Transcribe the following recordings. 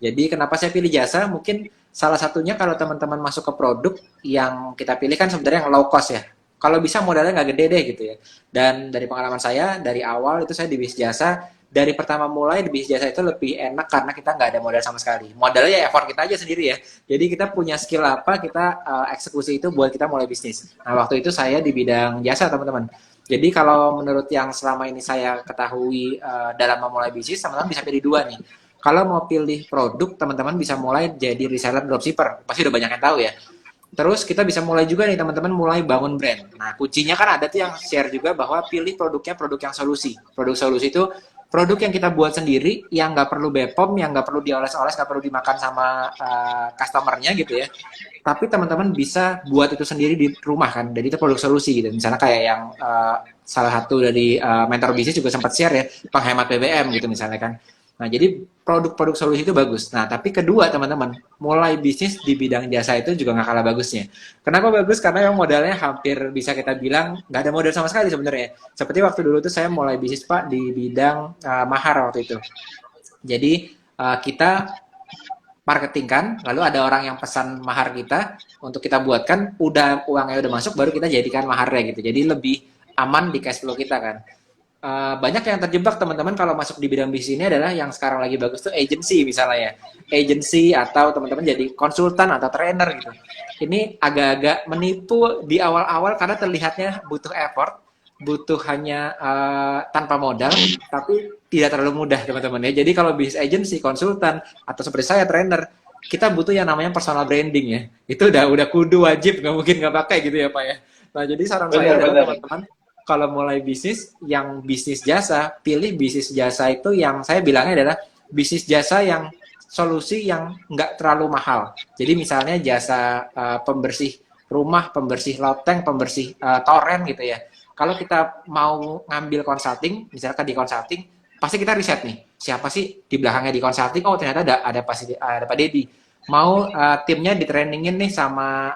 Jadi kenapa saya pilih jasa? Mungkin salah satunya kalau teman-teman masuk ke produk yang kita pilih kan sebenarnya yang low cost ya. Kalau bisa modalnya nggak gede deh gitu ya. Dan dari pengalaman saya, dari awal itu saya di bisnis jasa, dari pertama mulai di bisnis jasa itu lebih enak karena kita nggak ada modal sama sekali. Modalnya ya effort kita aja sendiri ya. Jadi kita punya skill apa, kita eksekusi itu buat kita mulai bisnis. Nah waktu itu saya di bidang jasa teman-teman. Jadi kalau menurut yang selama ini saya ketahui dalam memulai bisnis, teman-teman bisa pilih dua nih. Kalau mau pilih produk, teman-teman bisa mulai jadi reseller dropshipper. Pasti udah banyak yang tahu ya. Terus kita bisa mulai juga nih teman-teman mulai bangun brand. Nah kuncinya kan ada tuh yang share juga bahwa pilih produknya produk yang solusi. Produk solusi itu produk yang kita buat sendiri, yang nggak perlu BPOM, yang nggak perlu dioles-oles, nggak perlu dimakan sama customernya gitu ya. Tapi teman-teman bisa buat itu sendiri di rumah kan. Jadi itu produk solusi gitu. Misalnya kayak yang salah satu dari mentor bisnis juga sempat share ya, penghemat BBM gitu misalnya kan. Nah, jadi produk-produk solusi itu bagus. Nah, tapi kedua teman-teman, mulai bisnis di bidang jasa itu juga nggak kalah bagusnya. Kenapa bagus? Karena yang modalnya hampir bisa kita bilang nggak ada modal sama sekali sebenarnya. Seperti waktu dulu tuh saya mulai bisnis Pak di bidang mahar waktu itu. Jadi kita marketingkan, lalu ada orang yang pesan mahar kita untuk kita buatkan, udah uangnya udah masuk, baru kita jadikan maharnya gitu. Jadi lebih aman di cash flow kita kan. Banyak yang terjebak teman-teman kalau masuk di bidang bisnis ini adalah yang sekarang lagi bagus tuh agency misalnya ya, agency atau teman-teman jadi konsultan atau trainer gitu. Ini agak-agak menipu di awal-awal karena terlihatnya butuh effort, butuh hanya tanpa modal, tapi tidak terlalu mudah teman-teman ya. Jadi kalau bisnis agency, konsultan atau seperti saya trainer, kita butuh yang namanya personal branding ya. Itu udah kudu wajib, nggak mungkin nggak pakai gitu ya Pak ya. Nah jadi saran saya adalah Benar-benar. teman-teman kalau mulai bisnis yang bisnis jasa, pilih bisnis jasa itu yang saya bilangnya adalah bisnis jasa yang solusi yang nggak terlalu mahal. Jadi misalnya jasa pembersih rumah, pembersih loteng, pembersih toren gitu ya. Kalau kita mau ngambil consulting, misalkan di consulting, pasti kita riset nih, siapa sih di belakangnya di consulting? Oh ternyata ada Pak Dedi. Mau timnya di trainingin nih sama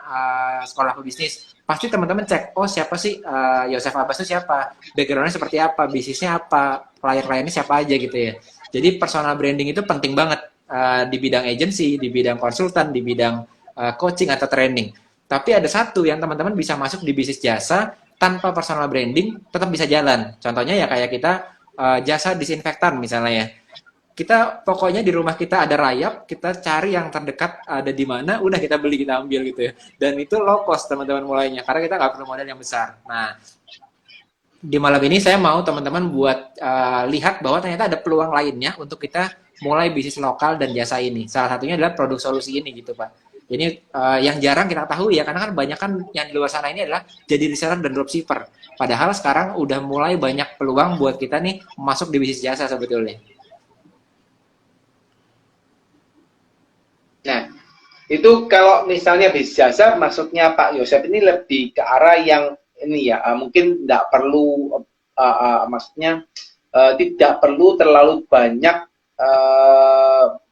sekolah pebisnis, pasti teman-teman cek, oh siapa sih Yosef Abbas itu siapa, backgroundnya seperti apa, bisnisnya apa, klien-kliennya siapa aja gitu ya. Jadi personal branding itu penting banget di bidang agency, di bidang konsultan, di bidang coaching atau training. Tapi ada satu yang teman-teman bisa masuk di bisnis jasa tanpa personal branding tetap bisa jalan. Contohnya ya kayak kita jasa disinfektan misalnya ya. Kita pokoknya di rumah kita ada rayap, kita cari yang terdekat ada di mana, udah kita beli, kita ambil gitu ya. Dan itu low cost teman-teman mulainya, karena kita nggak perlu modal yang besar. Nah, di malam ini saya mau teman-teman buat lihat bahwa ternyata ada peluang lainnya untuk kita mulai bisnis lokal dan jasa ini. Salah satunya adalah produk solusi ini gitu Pak. Jadi yang jarang kita tahu ya, karena kan banyak kan yang di luar sana ini adalah jadi reseller dan dropshipper. Padahal sekarang udah mulai banyak peluang buat kita nih masuk di bisnis jasa sebetulnya. Nah, itu kalau misalnya bisnis jasa, maksudnya Pak Yosef ini lebih ke arah yang ini ya, mungkin tidak perlu, maksudnya tidak perlu terlalu banyak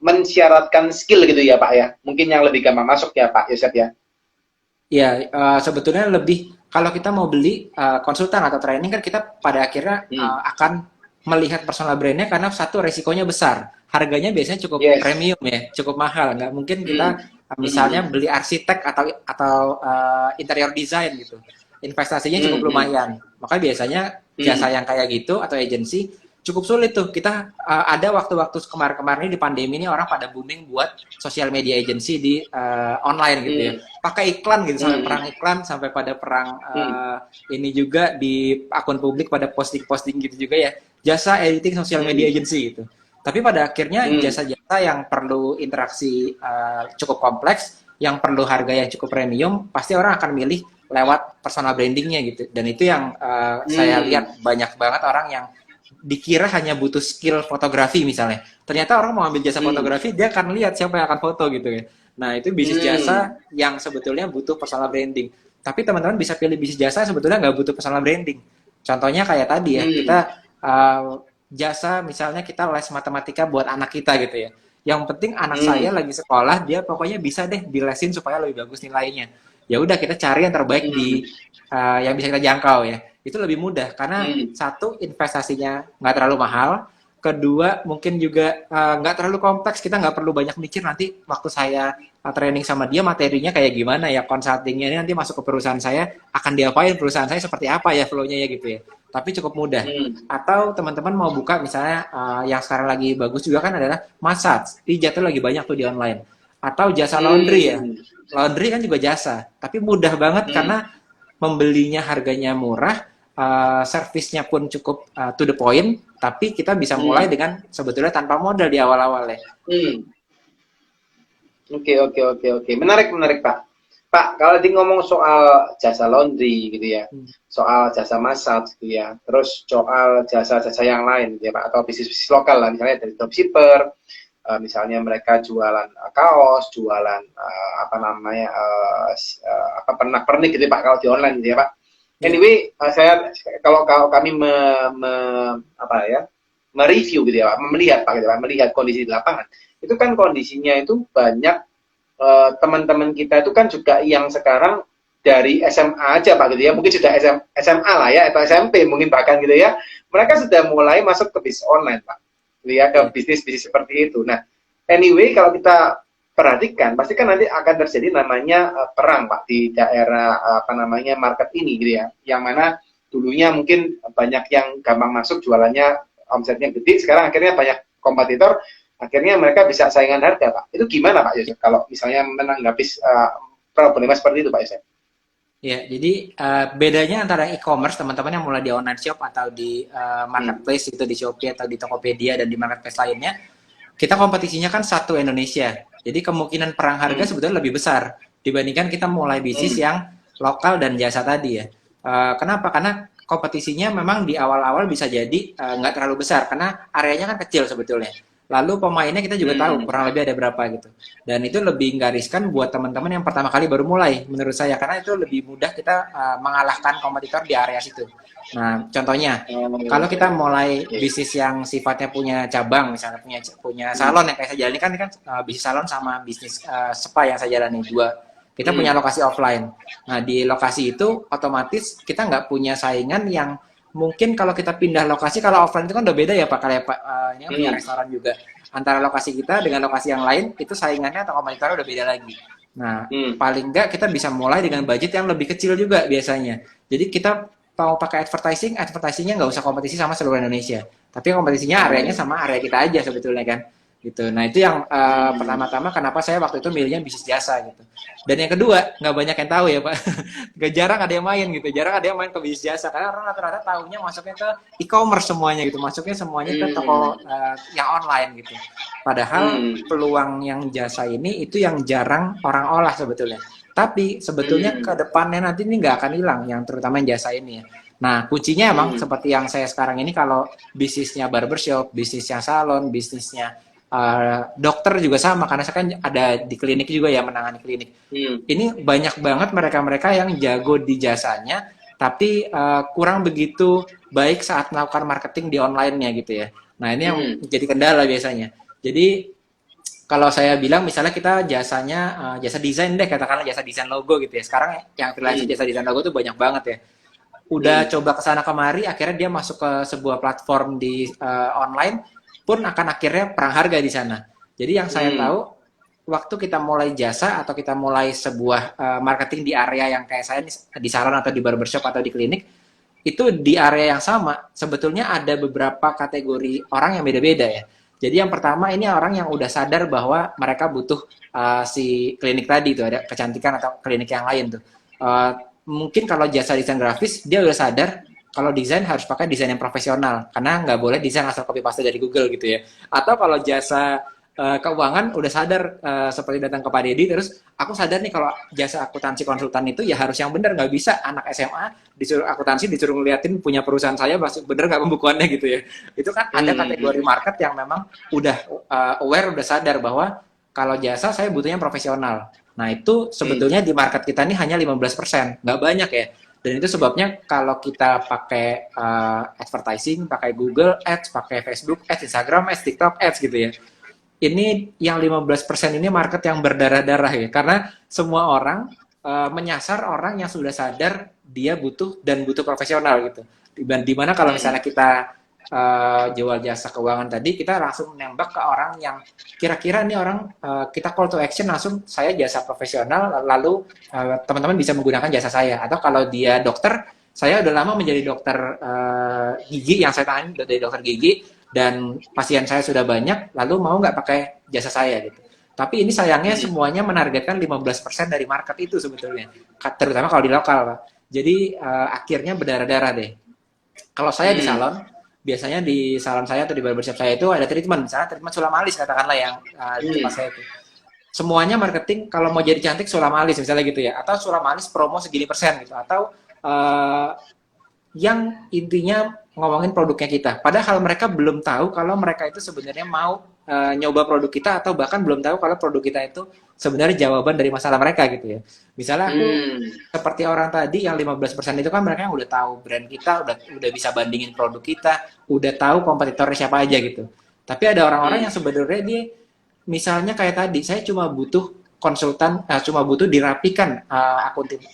mensyaratkan skill gitu ya Pak ya. Mungkin yang lebih gampang masuk ya Pak Yosef ya. Ya, sebetulnya lebih kalau kita mau beli konsultan atau training kan kita pada akhirnya Hmm. akan melihat personal brandnya karena satu resikonya besar, harganya biasanya cukup Yes. premium ya, cukup mahal. Nggak mungkin kita Hmm. misalnya Hmm. beli arsitek atau interior design gitu, investasinya cukup Hmm. Hmm. lumayan. Maka biasanya jasa Hmm. yang kayak gitu atau agensi cukup sulit tuh. Kita ada waktu-waktu kemarin-kemarin ini di pandemi ini orang pada booming buat sosial media agency di online gitu ya, Hmm. pakai iklan gitu, sampai Hmm. perang iklan, sampai pada perang Hmm. ini juga di akun publik pada posting-posting gitu juga ya, jasa editing sosial media Hmm. agency gitu. Tapi pada akhirnya Hmm. jasa-jasa yang perlu interaksi cukup kompleks, yang perlu harga yang cukup premium, pasti orang akan milih lewat personal brandingnya gitu. Dan itu yang saya Hmm. lihat banyak banget orang yang dikira hanya butuh skill fotografi misalnya. Ternyata orang mau ambil jasa Hmm. fotografi, dia akan lihat siapa yang akan foto gitu ya. Nah, itu bisnis Hmm. jasa yang sebetulnya butuh personal branding. Tapi teman-teman bisa pilih bisnis jasa sebetulnya nggak butuh personal branding. Contohnya kayak tadi ya, kita Hmm. jasa misalnya kita les matematika buat anak kita gitu ya. Yang penting anak saya Hmm. lagi sekolah, dia pokoknya bisa deh dilesin supaya lebih bagus nilainya. Ya udah kita cari yang terbaik di Hmm. yang bisa kita jangkau ya. Itu lebih mudah karena Hmm. satu investasinya nggak terlalu mahal, Kedua, mungkin juga nggak terlalu kompleks, kita nggak perlu banyak mikir nanti waktu saya training sama dia materinya kayak gimana ya, consultingnya ini nanti masuk ke perusahaan saya, akan diapain perusahaan saya seperti apa ya flow-nya ya gitu ya. Tapi cukup mudah. Hmm. Atau teman-teman mau buka misalnya yang sekarang lagi bagus juga kan adalah massage, jatuh lagi banyak tuh di online. Atau jasa laundry ya. Hmm. Laundry kan juga jasa, tapi mudah banget Hmm. karena membelinya harganya murah, servisnya pun cukup to the point, tapi kita bisa mulai Hmm. dengan sebetulnya tanpa modal di awal-awal ya. Hmm. Oke, oke, oke, oke. Menarik, menarik, Pak. Pak, kalau di ngomong soal jasa laundry gitu ya, Hmm. soal jasa massage gitu ya, terus soal jasa-jasa yang lain gitu ya, Pak, atau bisnis-bisnis lokal lah, misalnya dari dropshipper, misalnya mereka jualan kaos, jualan apa namanya, apa pernak-pernik gitu ya, Pak, kalau di online gitu ya, Pak. Ya. Anyway, saya kalau kami apa ya, mereview gitu ya, Pak, melihat Pak, gitu, Pak, melihat kondisi di lapangan. Itu kan kondisinya itu banyak teman-teman kita itu kan juga yang sekarang dari SMA aja Pak gitu ya, mungkin sudah SMA lah ya, atau SMP mungkin bahkan gitu ya, mereka sudah mulai masuk ke bisnis online Pak, gitu ya, ke Ya. bisnis-bisnis seperti itu. Nah, anyway kalau kita perhatikan, pasti kan nanti akan terjadi namanya perang Pak di daerah apa namanya market ini gitu ya, yang mana dulunya mungkin banyak yang gampang masuk jualannya omsetnya gede, sekarang akhirnya banyak kompetitor, akhirnya mereka bisa saingan harga, Pak. Itu gimana, Pak Yosef? Kalau misalnya menanggapi problemnya seperti itu, Pak Yosef? Ya, jadi bedanya antara e-commerce teman-teman yang mulai di online shop atau di Hmm. marketplace itu di Shopee atau di Tokopedia dan di marketplace lainnya, kita kompetisinya kan satu Indonesia. Jadi kemungkinan perang harga Hmm. sebetulnya lebih besar dibandingkan kita mulai bisnis Hmm. yang lokal dan jasa tadi ya. Kenapa? Karena kompetisinya memang di awal-awal bisa jadi nggak terlalu besar karena areanya kan kecil sebetulnya. Lalu pemainnya kita juga tahu Hmm. kurang lebih ada berapa gitu. Dan itu lebih nggak riskan buat teman-teman yang pertama kali baru mulai menurut saya karena itu lebih mudah kita mengalahkan kompetitor di area situ. Nah, contohnya kalau kita Oh, mulai oke. bisnis yang sifatnya punya cabang, misalnya punya Hmm. salon yang kayak saya jalani kan bisnis salon sama bisnis spa yang saya jalani dua. Kita punya Hmm. lokasi offline. Nah di lokasi itu otomatis kita nggak punya saingan yang mungkin kalau kita pindah lokasi, kalau offline itu kan udah beda ya Pak. Kalau ya, Pak, ini kan punya Hmm. restoran juga. Antara lokasi kita dengan lokasi yang lain itu saingannya atau kompetitornya udah beda lagi. Nah Hmm. paling nggak kita bisa mulai dengan budget yang lebih kecil juga biasanya. Jadi kita mau pakai advertisingnya nggak usah kompetisi sama seluruh Indonesia. Tapi kompetisinya areanya Oh. sama area kita aja sebetulnya kan. Gitu. Nah itu yang Hmm. pertama-tama kenapa saya waktu itu milihnya bisnis jasa gitu. Dan yang kedua nggak banyak yang tahu ya Pak. Gak jarang ada yang main gitu. Jarang ada yang main ke bisnis jasa karena orang rata-rata tahunya masuknya ke e-commerce semuanya gitu. Masuknya semuanya ke toko Hmm. yang online gitu. Padahal Hmm. peluang yang jasa ini itu yang jarang orang olah sebetulnya. Tapi sebetulnya ke Hmm. depannya nanti ini nggak akan hilang, yang terutama yang jasa ini ya. Nah, kuncinya emang Hmm. seperti yang saya sekarang ini kalau bisnisnya barbershop, bisnisnya salon, bisnisnya dokter juga sama, karena saya kan ada di klinik juga ya, menangani klinik. Hmm. Ini banyak banget mereka-mereka yang jago di jasanya, tapi kurang begitu baik saat melakukan marketing di online-nya gitu ya. Nah, ini yang Hmm. jadi kendala biasanya. Jadi kalau saya bilang misalnya kita jasanya jasa desain deh, katakanlah jasa desain logo gitu ya. Sekarang yang freelance Hmm. jasa desain logo tuh banyak banget ya. Udah Hmm. coba kesana kemari, akhirnya dia masuk ke sebuah platform di online, pun akan akhirnya perang harga di sana. Jadi yang saya Hmm. tahu, waktu kita mulai jasa atau kita mulai sebuah marketing di area yang kayak saya di salon atau di barbershop atau di klinik, itu di area yang sama sebetulnya ada beberapa kategori orang yang beda-beda ya. Jadi yang pertama ini orang yang udah sadar bahwa mereka butuh si klinik tadi itu ada kecantikan atau klinik yang lain tuh. Uh, Mungkin kalau jasa desain grafis dia udah sadar kalau desain harus pakai desain yang profesional karena nggak boleh desain asal copy paste dari Google gitu ya. Atau kalau jasa keuangan udah sadar seperti datang ke Pak Deddy terus aku sadar nih kalau jasa akuntansi konsultan itu ya harus yang benar, nggak bisa anak SMA disuruh akuntansi disuruh ngeliatin punya perusahaan saya bener nggak pembukuannya gitu ya. Itu kan ada kategori Hmm. market yang memang udah aware, udah sadar bahwa kalau jasa saya butuhnya profesional. Nah itu Hmm. sebetulnya di market kita ini hanya 15%, nggak banyak ya. Dan itu sebabnya kalau kita pakai advertising, pakai Google Ads, pakai Facebook Ads, Instagram Ads, TikTok Ads gitu ya, ini yang 15% ini market yang berdarah-darah ya, karena semua orang menyasar orang yang sudah sadar dia butuh dan butuh profesional gitu. Di mana kalau misalnya Hmm. kita jual jasa keuangan tadi, kita langsung nembak ke orang yang kira-kira nih orang kita call to action langsung, saya jasa profesional, lalu teman-teman bisa menggunakan jasa saya. Atau kalau dia dokter, saya udah lama menjadi dokter gigi, yang saya tangani dari dokter gigi, dan pasien saya sudah banyak, lalu mau nggak pakai jasa saya gitu. Tapi ini sayangnya semuanya menargetkan 15% dari market itu sebetulnya, terutama kalau di lokal, Pak. Jadi akhirnya berdarah-darah deh. Kalau saya di salon, biasanya di salon saya atau di barbershop saya itu ada treatment, misalnya treatment sulam alis katakanlah yang di tempat saya itu. Semuanya marketing, kalau mau jadi cantik sulam alis misalnya gitu ya, atau sulam alis promo segini persen gitu, atau yang intinya ngomongin produknya kita. Padahal mereka belum tahu kalau mereka itu sebenarnya mau nyoba produk kita, atau bahkan belum tahu kalau produk kita itu sebenarnya jawaban dari masalah mereka gitu ya. Misalnya aku seperti orang tadi yang 15% itu kan mereka yang udah tahu brand kita, udah bisa bandingin produk kita, udah tahu kompetitornya siapa aja gitu. Tapi ada orang-orang yang sebenarnya dia misalnya kayak tadi, saya cuma butuh konsultan, cuma butuh dirapikan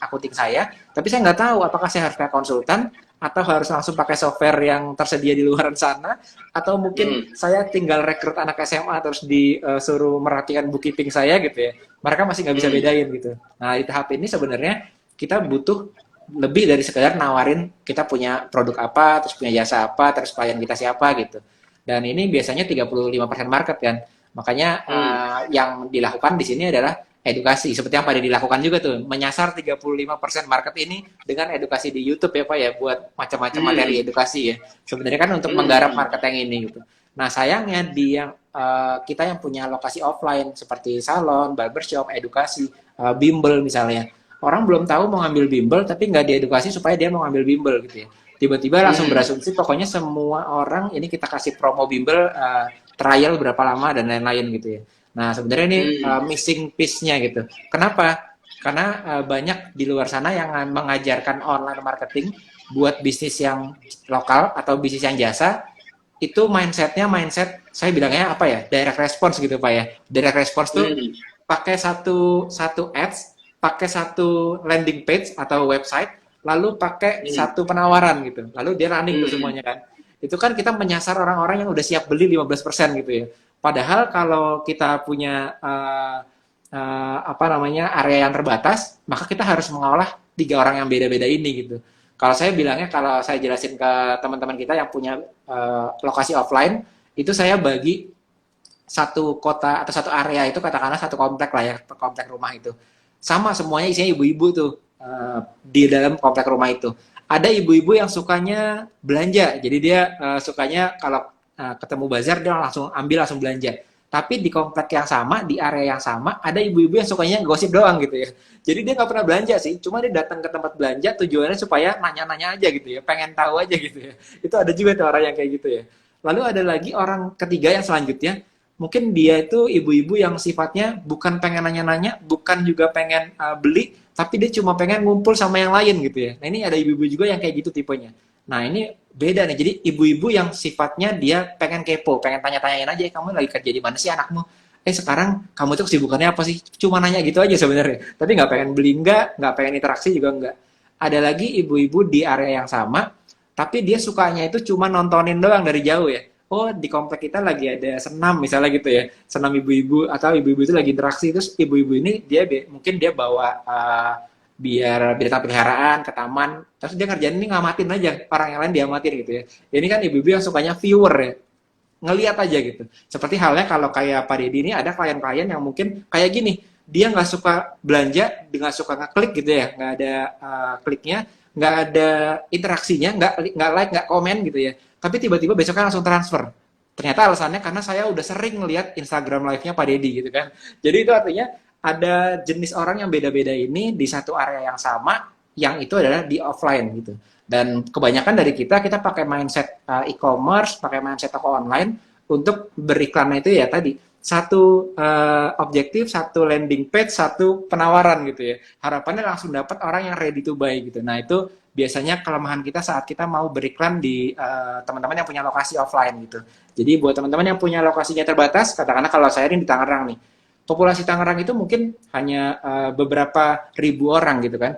akunting saya, tapi saya nggak tahu apakah saya harus pakai konsultan atau harus langsung pakai software yang tersedia di luar sana, atau mungkin saya tinggal rekrut anak SMA terus disuruh merapikan bookkeeping saya gitu ya. Mereka masih nggak bisa bedain gitu. Nah, di tahap ini sebenarnya kita butuh lebih dari sekedar nawarin kita punya produk apa, terus punya jasa apa, terus klien kita siapa gitu. Dan ini biasanya 35% market kan. Makanya yang dilakukan di sini adalah edukasi, seperti yang pada dilakukan juga tuh, menyasar 35% market ini dengan edukasi di YouTube ya Pak ya, buat macam-macam materi edukasi ya. Sebenarnya kan untuk menggarap market yang ini gitu. Nah sayangnya di yang kita yang punya lokasi offline seperti salon, barbershop, edukasi, bimbel misalnya, orang belum tahu mau ngambil bimbel tapi nggak diedukasi supaya dia mau ngambil bimbel gitu ya. Tiba-tiba langsung berasumsi pokoknya semua orang ini kita kasih promo bimbel, trial berapa lama dan lain-lain gitu ya. Nah sebenarnya ini missing piece-nya gitu. Kenapa? Karena banyak di luar sana yang mengajarkan online marketing buat bisnis yang lokal atau bisnis yang jasa, itu mindsetnya mindset saya bilangnya apa ya, direct response gitu Pak ya. Direct response tuh pakai satu ads, pakai satu landing page atau website, lalu pakai satu penawaran gitu, lalu dia running tuh semuanya kan. Itu kan kita menyasar orang-orang yang udah siap beli 15% gitu ya. Padahal kalau kita punya apa namanya area yang terbatas, maka kita harus mengolah 3 orang yang beda-beda ini gitu. Kalau saya bilangnya, kalau saya jelasin ke teman-teman kita yang punya lokasi offline, itu saya bagi satu kota atau satu area itu katakanlah satu komplek lah ya, komplek rumah itu. Sama semuanya isinya ibu-ibu tuh di dalam komplek rumah itu. Ada ibu-ibu yang sukanya belanja, jadi dia sukanya kalau ketemu bazar dia langsung ambil, langsung belanja. Tapi di komplek yang sama, di area yang sama, ada ibu-ibu yang sukanya gosip doang gitu ya. Jadi dia nggak pernah belanja sih, cuma dia datang ke tempat belanja tujuannya supaya nanya-nanya aja gitu ya, pengen tahu aja gitu ya. Itu ada juga tuh orang yang kayak gitu ya. Lalu ada lagi orang ketiga yang selanjutnya, mungkin dia itu ibu-ibu yang sifatnya bukan pengen nanya-nanya, bukan juga pengen beli, tapi dia cuma pengen ngumpul sama yang lain gitu ya. Nah ini ada ibu-ibu juga yang kayak gitu tipenya. Nah ini beda nih, jadi ibu-ibu yang sifatnya dia pengen kepo, pengen tanya-tanyain aja, kamu lagi kerja di mana sih anakmu? Sekarang kamu tuh kesibukannya apa sih? Cuma nanya gitu aja sebenarnya, tapi nggak pengen beli, nggak pengen interaksi juga nggak. Ada lagi ibu-ibu di area yang sama, tapi dia sukanya itu cuma nontonin doang dari jauh ya. Oh di komplek kita lagi ada senam misalnya gitu ya, senam ibu-ibu, atau ibu-ibu itu lagi interaksi, terus ibu-ibu ini dia mungkin dia bawa biar binatang peliharaan ke taman, terus dia kerjaan ini ngamatin aja, orang yang lain diamatin gitu ya. Ini kan ibu-ibu yang sukanya viewer ya, ngelihat aja gitu. Seperti halnya kalau kayak Pak Deddy ini ada klien-klien yang mungkin kayak gini, dia nggak suka belanja, dia nggak suka ngeklik gitu ya, nggak ada kliknya, nggak ada interaksinya, nggak like, nggak komen gitu ya. Tapi tiba-tiba besoknya langsung transfer. Ternyata alasannya karena saya udah sering ngelihat Instagram live-nya Pak Deddy gitu kan. Jadi itu artinya ada jenis orang yang beda-beda ini di satu area yang sama, yang itu adalah di offline gitu. Dan kebanyakan dari kita pakai mindset e-commerce, pakai mindset toko online untuk beriklan itu ya tadi. Satu objektif, satu landing page, satu penawaran gitu ya. Harapannya langsung dapat orang yang ready to buy gitu. Nah itu biasanya kelemahan kita saat kita mau beriklan di teman-teman yang punya lokasi offline gitu. Jadi buat teman-teman yang punya lokasinya terbatas, katakanlah kalau saya ini di Tangerang nih, populasi Tangerang itu mungkin hanya beberapa ribu orang gitu kan,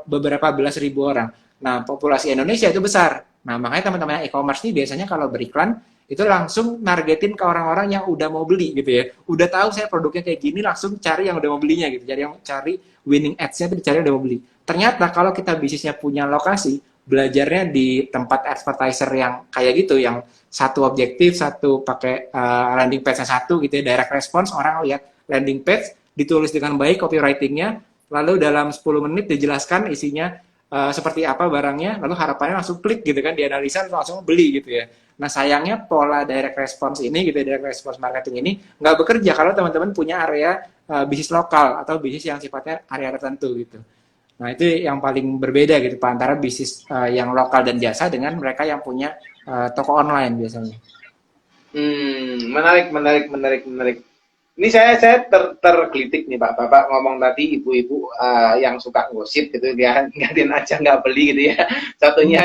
beberapa belas ribu orang. Nah populasi Indonesia itu besar, Nah, makanya teman-teman yang e-commerce nih biasanya kalau beriklan itu langsung nargetin ke orang-orang yang udah mau beli gitu ya. Udah tahu saya produknya kayak gini, langsung cari yang udah mau belinya gitu. Jadi yang cari winning ads-nya itu dicari yang udah mau beli. Ternyata kalau kita bisnisnya punya lokasi, belajarnya di tempat advertiser yang kayak gitu, yang satu objektif, satu pakai landing page-nya satu gitu ya, direct response, orang lihat landing page, ditulis dengan baik copywriting-nya, lalu dalam 10 menit dijelaskan isinya seperti apa barangnya, lalu harapannya langsung klik gitu kan, dianalisa langsung beli gitu ya. Nah sayangnya pola direct response ini gitu, direct response marketing ini nggak bekerja kalau teman-teman punya area bisnis lokal atau bisnis yang sifatnya area tertentu gitu. Nah itu yang paling berbeda gitu Pak, antara bisnis yang lokal dan jasa dengan mereka yang punya toko online biasanya. Menarik, menarik, menarik, menarik. Ini saya tergelitik nih Pak, Bapak ngomong tadi ibu-ibu yang suka gosip gitu ya, ngeliatin aja nggak beli gitu ya. Satunya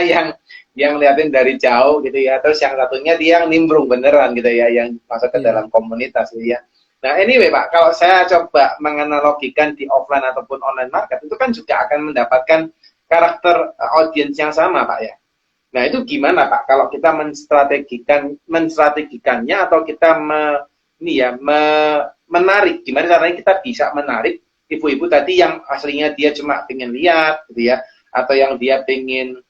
yang liatin dari jauh gitu ya, terus yang satunya dia yang nimbrung beneran gitu ya, yang masuk ke Iya. dalam komunitas gitu ya. Nah anyway Pak, kalau saya coba menganalogikan di offline ataupun online market, itu kan juga akan mendapatkan karakter audiens yang sama Pak ya. Nah, itu gimana Pak kalau kita menstrategikannya atau kita menarik, gimana caranya kita bisa menarik ibu-ibu tadi yang aslinya dia cuma pengen lihat gitu ya, atau yang dia pengen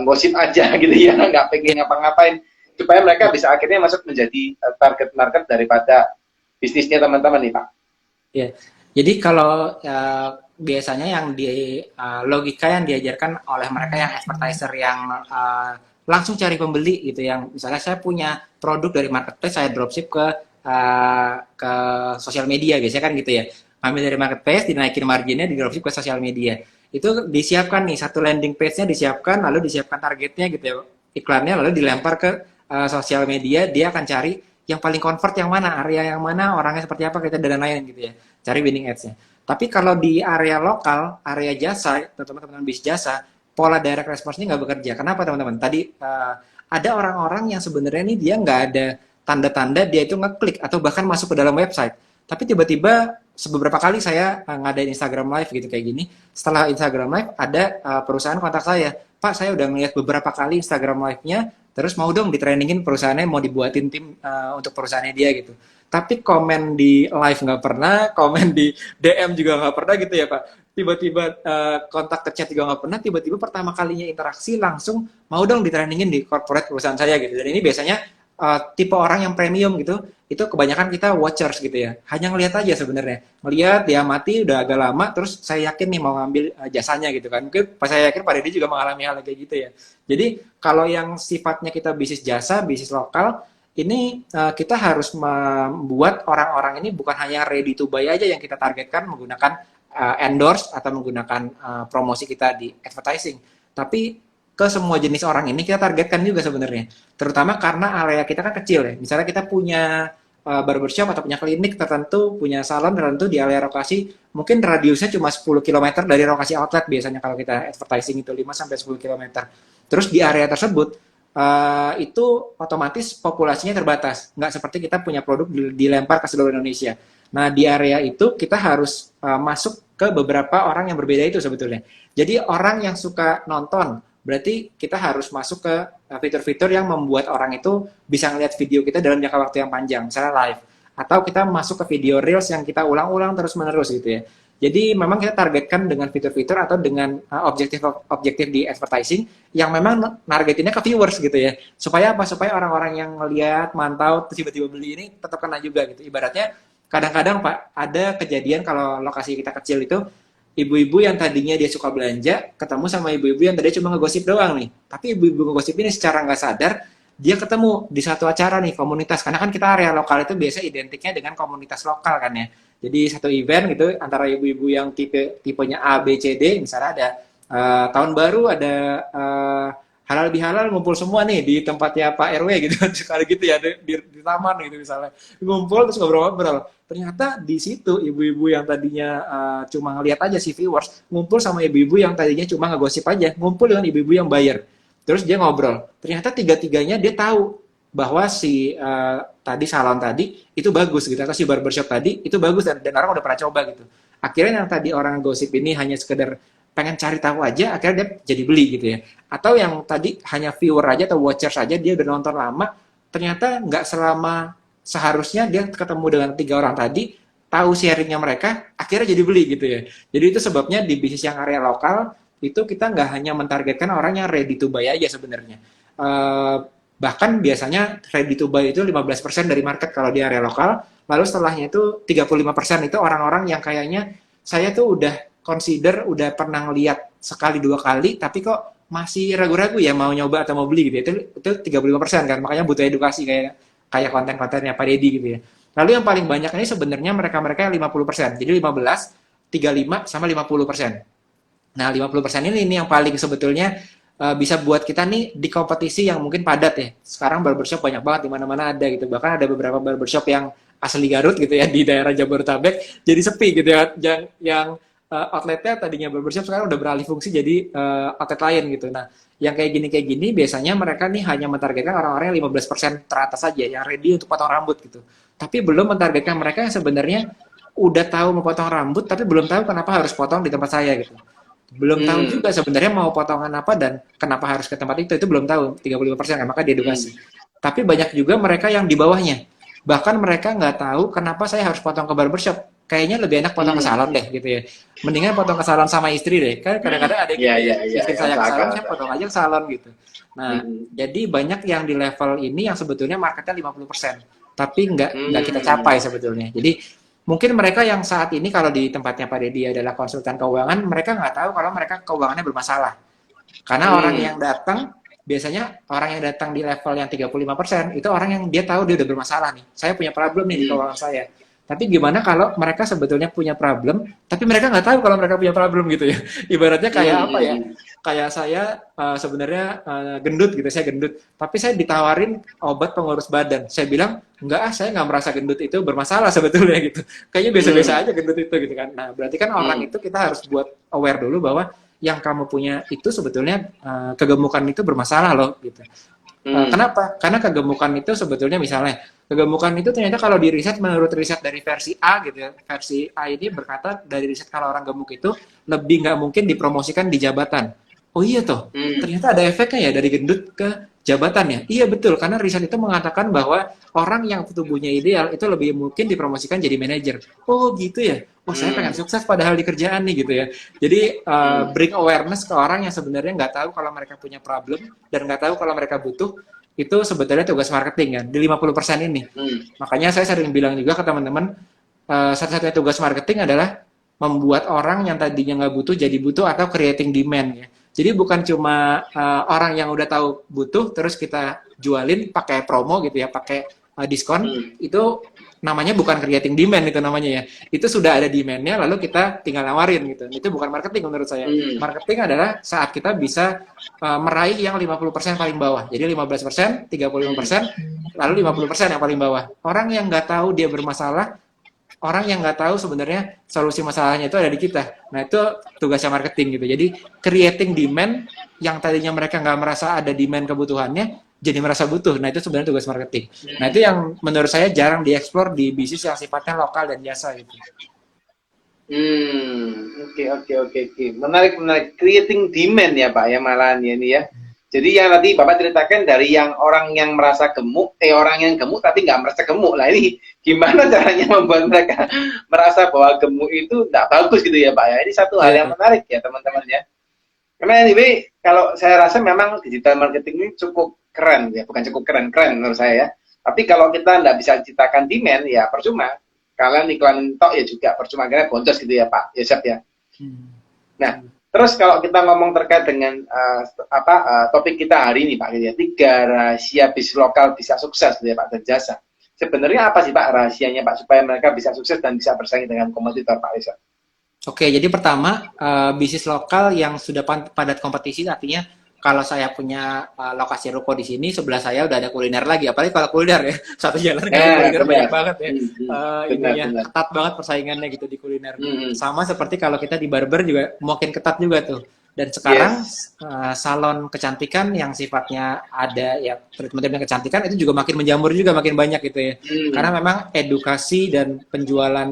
gosip aja gitu ya, nggak pengen ngapa-ngapain, supaya mereka bisa akhirnya masuk menjadi target market daripada bisnisnya teman-teman nih Pak. Ya, jadi kalau biasanya yang di logika yang diajarkan oleh mereka yang advertiser yang langsung cari pembeli gitu, yang misalnya saya punya produk dari marketplace, saya dropship ke sosial media biasanya kan gitu ya, ambil dari marketplace, dinaikin marginnya, di dropship ke sosial media. Itu disiapkan nih satu landing page-nya, disiapkan, lalu disiapkan targetnya gitu ya, iklannya, lalu dilempar ke sosial media, dia akan cari yang paling convert yang mana, area yang mana, orangnya seperti apa, kita dan lain-lain gitu ya, cari winning ads-nya. Tapi kalau di area lokal, area jasa, teman-teman bisnis jasa, pola direct response ini nggak bekerja. Kenapa teman-teman? Tadi ada orang-orang yang sebenarnya ini dia nggak ada tanda-tanda dia itu ngeklik atau bahkan masuk ke dalam website. Tapi tiba-tiba beberapa kali saya ngadain Instagram Live gitu kayak gini. Setelah Instagram Live ada perusahaan kontak saya, Pak saya udah ngeliat beberapa kali Instagram Live-nya, terus mau dong ditrainingin perusahaannya, mau dibuatin tim untuk perusahaannya dia gitu. Tapi komen di live nggak pernah, komen di DM juga nggak pernah gitu ya Pak. Tiba-tiba kontak chat juga nggak pernah, tiba-tiba pertama kalinya interaksi langsung mau dong ditrainingin di corporate perusahaan saya gitu. Dan ini biasanya tipe orang yang premium gitu, itu kebanyakan kita watchers gitu ya. Hanya ngelihat aja sebenarnya. Ngelihat dia mati udah agak lama, terus saya yakin nih mau ngambil jasanya gitu kan. Mungkin pas saya yakin Pak Deddy juga mengalami hal kayak gitu ya. Jadi kalau yang sifatnya kita bisnis jasa, bisnis lokal, ini kita harus membuat orang-orang ini bukan hanya ready to buy aja yang kita targetkan menggunakan endorse atau menggunakan promosi kita di advertising, tapi ke semua jenis orang ini kita targetkan juga sebenarnya. Terutama karena area kita kan kecil ya. Misalnya kita punya barbershop atau punya klinik tertentu, punya salon tertentu di area lokasi, mungkin radiusnya cuma 10 km dari lokasi outlet biasanya kalau kita advertising itu 5 sampai 10 km. Terus di area tersebut itu otomatis populasinya terbatas. Nggak seperti kita punya produk dilempar ke seluruh Indonesia. Nah, di area itu kita harus masuk ke beberapa orang yang berbeda itu sebetulnya. Jadi orang yang suka nonton, berarti kita harus masuk ke fitur-fitur yang membuat orang itu bisa ngeliat video kita dalam jangka waktu yang panjang, misalnya live. Atau kita masuk ke video reels yang kita ulang-ulang terus-menerus gitu ya. Jadi memang kita targetkan dengan fitur-fitur atau dengan objektif di advertising yang memang nargetinnya ke viewers gitu ya. Supaya apa? Supaya orang-orang yang ngeliat, mantau, terus tiba-tiba beli ini tetap kena juga gitu. Ibaratnya kadang-kadang Pak, ada kejadian kalau lokasi kita kecil itu, ibu-ibu yang tadinya dia suka belanja, ketemu sama ibu-ibu yang tadinya cuma ngegosip doang nih. Tapi ibu-ibu ngegosip ini secara nggak sadar, dia ketemu di satu acara nih, komunitas. Karena kan kita area lokal itu biasa identiknya dengan komunitas lokal kan ya. Jadi satu event gitu, antara ibu-ibu yang tipenya A, B, C, D, misalnya ada tahun baru, ada halal bihalal ngumpul semua nih di tempatnya Pak RW gitu, sekali gitu ya di taman gitu misalnya, ngumpul terus ngobrol-ngobrol. Ternyata di situ ibu-ibu yang tadinya cuma ngeliat aja si viewers, ngumpul sama ibu-ibu yang tadinya cuma ngegosip aja, ngumpul dengan ibu-ibu yang bayar. Terus dia ngobrol. Ternyata tiga-tiganya dia tahu bahwa si tadi salon tadi itu bagus gitu, atau si barbershop tadi itu bagus dan orang udah pernah coba gitu. Akhirnya yang tadi orang gosip ini hanya sekedar pengen cari tahu aja, akhirnya dia jadi beli gitu ya. Atau yang tadi hanya viewer aja atau watcher saja, dia udah nonton lama, ternyata nggak selama seharusnya dia ketemu dengan 3 orang tadi, tahu sharingnya mereka, akhirnya jadi beli gitu ya. Jadi itu sebabnya di bisnis yang area lokal, itu kita nggak hanya mentargetkan orang yang ready to buy aja sebenarnya. Eh, Bahkan biasanya ready to buy itu 15% dari market kalau di area lokal, lalu setelahnya itu 35% itu orang-orang yang kayaknya saya tuh udah consider, udah pernah ngeliat sekali 2 kali, tapi kok masih ragu-ragu ya mau nyoba atau mau beli gitu ya. Itu 35% kan, makanya butuh edukasi kayak kayak konten-kontennya Pak Deddy gitu ya. Lalu yang paling banyak ini sebenarnya mereka-mereka yang 50%. Jadi 15, 35 sama 50%. Nah, 50% ini yang paling sebetulnya bisa buat kita nih di kompetisi yang mungkin padat ya. Sekarang barbershop banyak banget di mana-mana ada gitu. Bahkan ada beberapa barbershop yang asli Garut gitu ya di daerah Jabodetabek jadi sepi gitu ya. Yang outletnya tadinya barbershop sekarang udah beralih fungsi jadi outlet lain gitu. Nah, yang kayak gini biasanya mereka nih hanya mentargetkan orang-orang yang 15% teratas saja yang ready untuk potong rambut gitu. Tapi belum mentargetkan mereka yang sebenarnya udah tahu mau potong rambut tapi belum tahu kenapa harus potong di tempat saya gitu. Belum tahu juga sebenarnya mau potongan apa dan kenapa harus ke tempat itu belum tahu 35% kan, maka diedukasi. Tapi banyak juga mereka yang di bawahnya. Bahkan mereka nggak tahu kenapa saya harus potong ke barbershop. Kayaknya lebih enak potong ke salon deh gitu ya. Mendingan potong ke salon sama istri deh. Kan kadang-kadang ada gitu ya. Istri saya ke salon, saya potong aja ke salon gitu. Nah, jadi banyak yang di level ini yang sebetulnya marketnya 50%. Tapi nggak kita capai sebetulnya. Jadi mungkin mereka yang saat ini kalau di tempatnya Pak Deddy adalah konsultan keuangan, mereka nggak tahu kalau mereka keuangannya bermasalah. Karena orang yang datang, biasanya orang yang datang di level yang 35%, itu orang yang dia tahu dia udah bermasalah nih. Saya punya problem nih di keuangan saya. Tapi gimana kalau mereka sebetulnya punya problem, tapi mereka nggak tahu kalau mereka punya problem gitu ya. Ibaratnya kayak apa ya? Kayak saya sebenarnya gendut gitu, saya gendut. Tapi saya ditawarin obat pengurus badan. Saya bilang, enggak saya nggak merasa gendut itu bermasalah sebetulnya gitu. Kayaknya biasa-biasa aja gendut itu gitu kan. Nah, berarti kan orang itu kita harus buat aware dulu bahwa yang kamu punya itu sebetulnya kegemukan itu bermasalah loh gitu. Kenapa? Karena kegemukan itu sebetulnya misalnya kegemukan itu ternyata kalau di riset menurut riset dari versi A gitu ya, versi A ini berkata dari riset kalau orang gemuk itu lebih nggak mungkin dipromosikan di jabatan. Oh iya toh, ternyata ada efeknya ya dari gendut ke jabatan ya. Iya betul, karena riset itu mengatakan bahwa orang yang tubuhnya ideal itu lebih mungkin dipromosikan jadi manajer. Oh gitu ya. Oh saya pengen sukses padahal di kerjaan nih gitu ya. Jadi bring awareness ke orang yang sebenarnya nggak tahu kalau mereka punya problem dan nggak tahu kalau mereka butuh, itu sebetulnya tugas marketing kan di 50% ini. Makanya saya sering bilang juga ke teman-teman, satu-satunya tugas marketing adalah membuat orang yang tadinya nggak butuh jadi butuh atau creating demand ya. Jadi bukan cuma orang yang udah tahu butuh terus kita jualin pakai promo gitu ya, pakai diskon, itu namanya bukan creating demand itu namanya ya. Itu sudah ada demand-nya lalu kita tinggal nawarin gitu. Itu bukan marketing menurut saya. Marketing adalah saat kita bisa meraih yang 50% paling bawah. Jadi 15%, 35%, lalu 50% yang paling bawah. Orang yang nggak tahu dia bermasalah, orang yang nggak tahu sebenarnya solusi masalahnya itu ada di kita. Nah itu tugasnya marketing gitu. Jadi creating demand yang tadinya mereka nggak merasa ada demand kebutuhannya, jadi merasa butuh. Nah itu sebenarnya tugas marketing. Nah itu yang menurut saya jarang dieksplor di bisnis yang sifatnya lokal dan jasa gitu. Oke. Menarik. Creating demand ya Pak ya malahan ya ini ya. Jadi yang tadi Bapak ceritakan dari yang orang yang merasa gemuk, orang yang gemuk tapi nggak merasa gemuk. Nah ini gimana caranya membuat mereka merasa bahwa gemuk itu nggak bagus gitu ya Pak ya. Ini satu hal yang menarik ya teman-teman ya. Karena anyway, kalau saya rasa memang digital marketing ini cukup keren ya. Bukan cukup keren menurut saya ya. Tapi kalau kita nggak bisa ciptakan demand ya percuma. Kalian iklan tok ya juga percuma, akhirnya boncos gitu ya Pak Yosep ya. Nah, terus kalau kita ngomong terkait dengan topik kita hari ini Pak, gitu ya, 3 rahasia bisnis lokal bisa sukses gitu ya Pak dan jasa. Sebenarnya apa sih Pak rahasianya Pak supaya mereka bisa sukses dan bisa bersaing dengan kompetitor Pak Yosep? Oke, jadi pertama bisnis lokal yang sudah padat kompetisi artinya kalau saya punya lokasi ruko di sini sebelah saya udah ada kuliner lagi, apalagi kalau kuliner ya satu jalan kan kuliner banyak banget ya. Ininya ketat banget persaingannya gitu di kuliner. Sama seperti kalau kita di barber juga makin ketat juga tuh. Dan sekarang Yes. salon kecantikan yang sifatnya ada ya treatment kecantikan itu juga makin menjamur juga makin banyak gitu ya. Karena Hmm. memang edukasi dan penjualan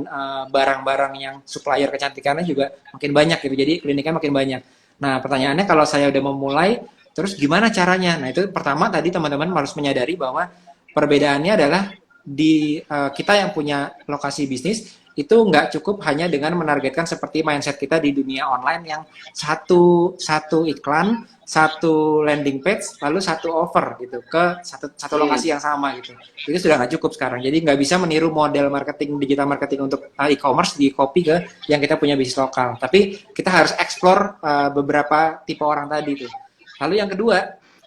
barang-barang yang supplier kecantikannya juga makin banyak gitu. Jadi kliniknya makin banyak. Nah, pertanyaannya kalau saya udah memulai, terus gimana caranya? Nah, itu pertama tadi teman-teman harus menyadari bahwa perbedaannya adalah di kita yang punya lokasi bisnis itu nggak cukup hanya dengan menargetkan seperti mindset kita di dunia online yang satu iklan, satu landing page, lalu satu offer gitu ke satu Hmm. lokasi yang sama gitu. Itu sudah nggak cukup sekarang. Jadi nggak bisa meniru model marketing digital marketing untuk e-commerce di copy ke yang kita punya bisnis lokal. Tapi kita harus explore beberapa tipe orang tadi tuh. Lalu yang kedua,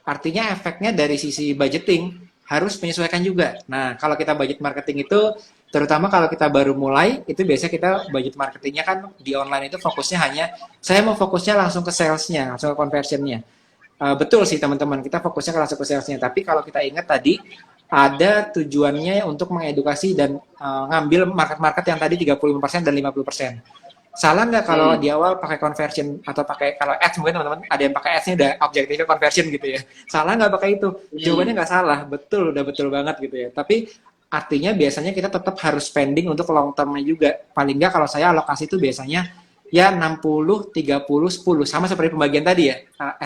artinya efeknya dari sisi budgeting harus menyesuaikan juga. Nah, kalau kita budget marketing itu, terutama kalau kita baru mulai, itu biasanya kita budget marketingnya kan di online itu fokusnya hanya, saya mau fokusnya langsung ke salesnya, langsung ke conversionnya. Betul sih teman-teman, kita fokusnya ke langsung ke salesnya. Tapi kalau kita ingat tadi, ada tujuannya untuk mengedukasi dan ngambil market-market yang tadi 35% dan 50%. Salah nggak kalau Hmm. di awal pakai conversion atau pakai kalau ads mungkin teman-teman ada yang pakai ads-nya udah objektifnya conversion gitu ya. Salah nggak pakai itu? Jawabannya Hmm. nggak salah, betul, udah betul banget gitu ya. Tapi artinya biasanya kita tetap harus spending untuk long term-nya juga. Paling nggak kalau saya alokasi itu biasanya ya 60, 30, 10 sama seperti pembagian tadi ya.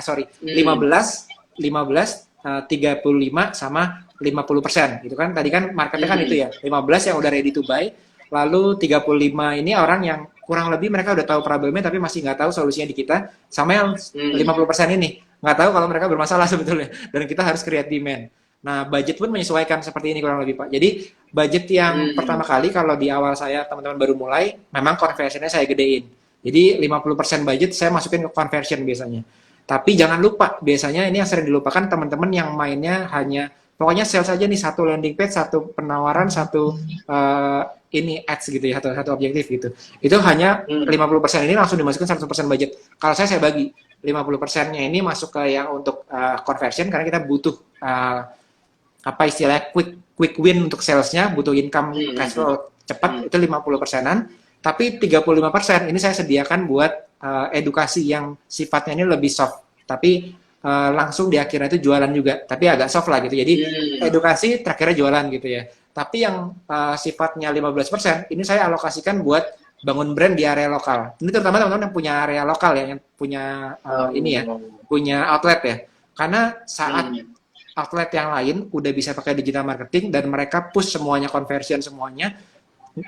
Sorry, Hmm. 15, 15, 35 sama 50% gitu kan. Tadi kan marketnya kan itu Hmm. ya. 15 yang udah ready to buy, lalu 35 ini orang yang kurang lebih mereka udah tahu problemnya tapi masih nggak tahu solusinya di kita, sama yang Hmm. 50% ini nggak tahu kalau mereka bermasalah sebetulnya, dan kita harus create demand. Nah, budget pun menyesuaikan seperti ini kurang lebih Pak. Jadi budget yang pertama Hmm. kali kalau di awal saya teman-teman baru mulai, memang conversionnya saya gedein. Jadi 50% budget saya masukin ke conversion biasanya. Tapi jangan lupa, biasanya ini yang sering dilupakan teman-teman yang mainnya hanya pokoknya sales aja nih, satu landing page, satu penawaran, satu ini ads gitu ya, satu objektif gitu. Itu hanya Hmm. 50% ini langsung dimasukin 100% budget. Kalau saya bagi 50%-nya ini masuk ke yang untuk conversion karena kita butuh apa istilahnya quick win untuk salesnya, butuh income cash Hmm. flow cepat, Hmm. itu 50%-an. Tapi 35% ini saya sediakan buat edukasi yang sifatnya ini lebih soft. Tapi langsung di akhirnya itu jualan juga. Tapi agak soft lah gitu. Jadi Hmm. edukasi terakhirnya jualan gitu ya. Tapi yang sifatnya 15% ini saya alokasikan buat bangun brand di area lokal. Ini terutama teman-teman yang punya area lokal ya, yang punya ini ya, Oh. punya outlet ya. Karena saat Hmm. outlet yang lain udah bisa pakai digital marketing dan mereka push semuanya conversion semuanya,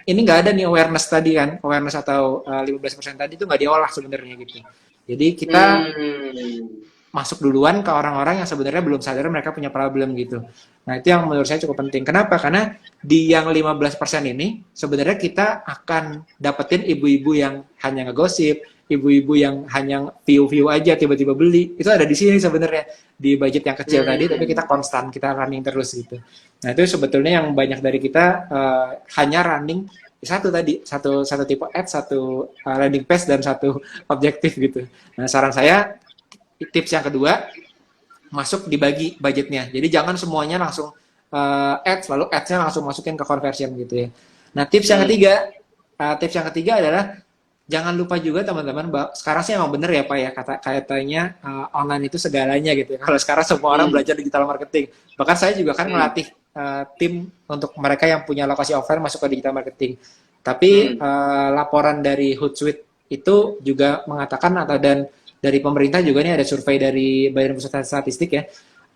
ini nggak ada nih awareness tadi kan, awareness atau 15% tadi itu nggak diolah sebenarnya gitu. Jadi kita Hmm. masuk duluan ke orang-orang yang sebenarnya belum sadar mereka punya problem gitu. Nah, itu yang menurut saya cukup penting. Kenapa? Karena di yang 15% ini sebenarnya kita akan dapetin ibu-ibu yang hanya ngegosip, ibu-ibu yang hanya view-view aja tiba-tiba beli. Itu ada di sini sebenarnya di budget yang kecil tadi, tapi kita Hmm. konstan, kita running terus gitu. Nah, itu sebetulnya yang banyak dari kita hanya running satu tadi, satu tipe ad, satu landing page dan satu objektif gitu. Nah, saran saya tips yang kedua, masuk dibagi budgetnya. Jadi jangan semuanya langsung ads, lalu ads-nya langsung masukin ke conversion gitu ya. Nah, Hmm. tips yang ketiga adalah jangan lupa juga teman-teman, sekarang sih emang bener ya Pak ya, katanya online itu segalanya gitu ya. Kalau sekarang semua orang Hmm. belajar digital marketing. Bahkan saya juga kan Hmm. melatih tim untuk mereka yang punya lokasi offline masuk ke digital marketing. Tapi Hmm. laporan dari Hootsuite itu juga mengatakan atau dan dari pemerintah juga nih ada survei dari Badan Pusat Statistik ya,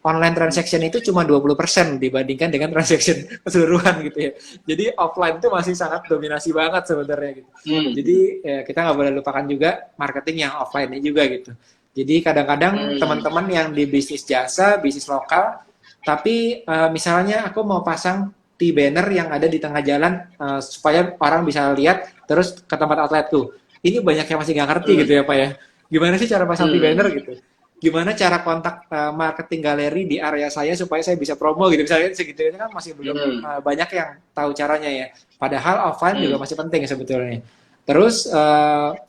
online transaction itu cuma 20% dibandingkan dengan transaction keseluruhan gitu ya. Jadi offline itu masih sangat dominasi banget sebenarnya gitu. Jadi Hmm. ya, kita nggak boleh lupakan juga marketing yang offline-nya juga gitu. Jadi kadang-kadang Hmm. teman-teman yang di bisnis jasa, bisnis lokal, tapi misalnya aku mau pasang T-banner yang ada di tengah jalan supaya orang bisa lihat terus ke tempat outletku. Ini banyak yang masih nggak ngerti gitu Hmm. ya Pak ya. Gimana sih cara pasang T-banner Hmm. gitu? Gimana cara kontak marketing galeri di area saya supaya saya bisa promo gitu, misalnya segitu itu kan masih belum Hmm. banyak yang tahu caranya ya, padahal offline juga Hmm. masih penting sebetulnya. Terus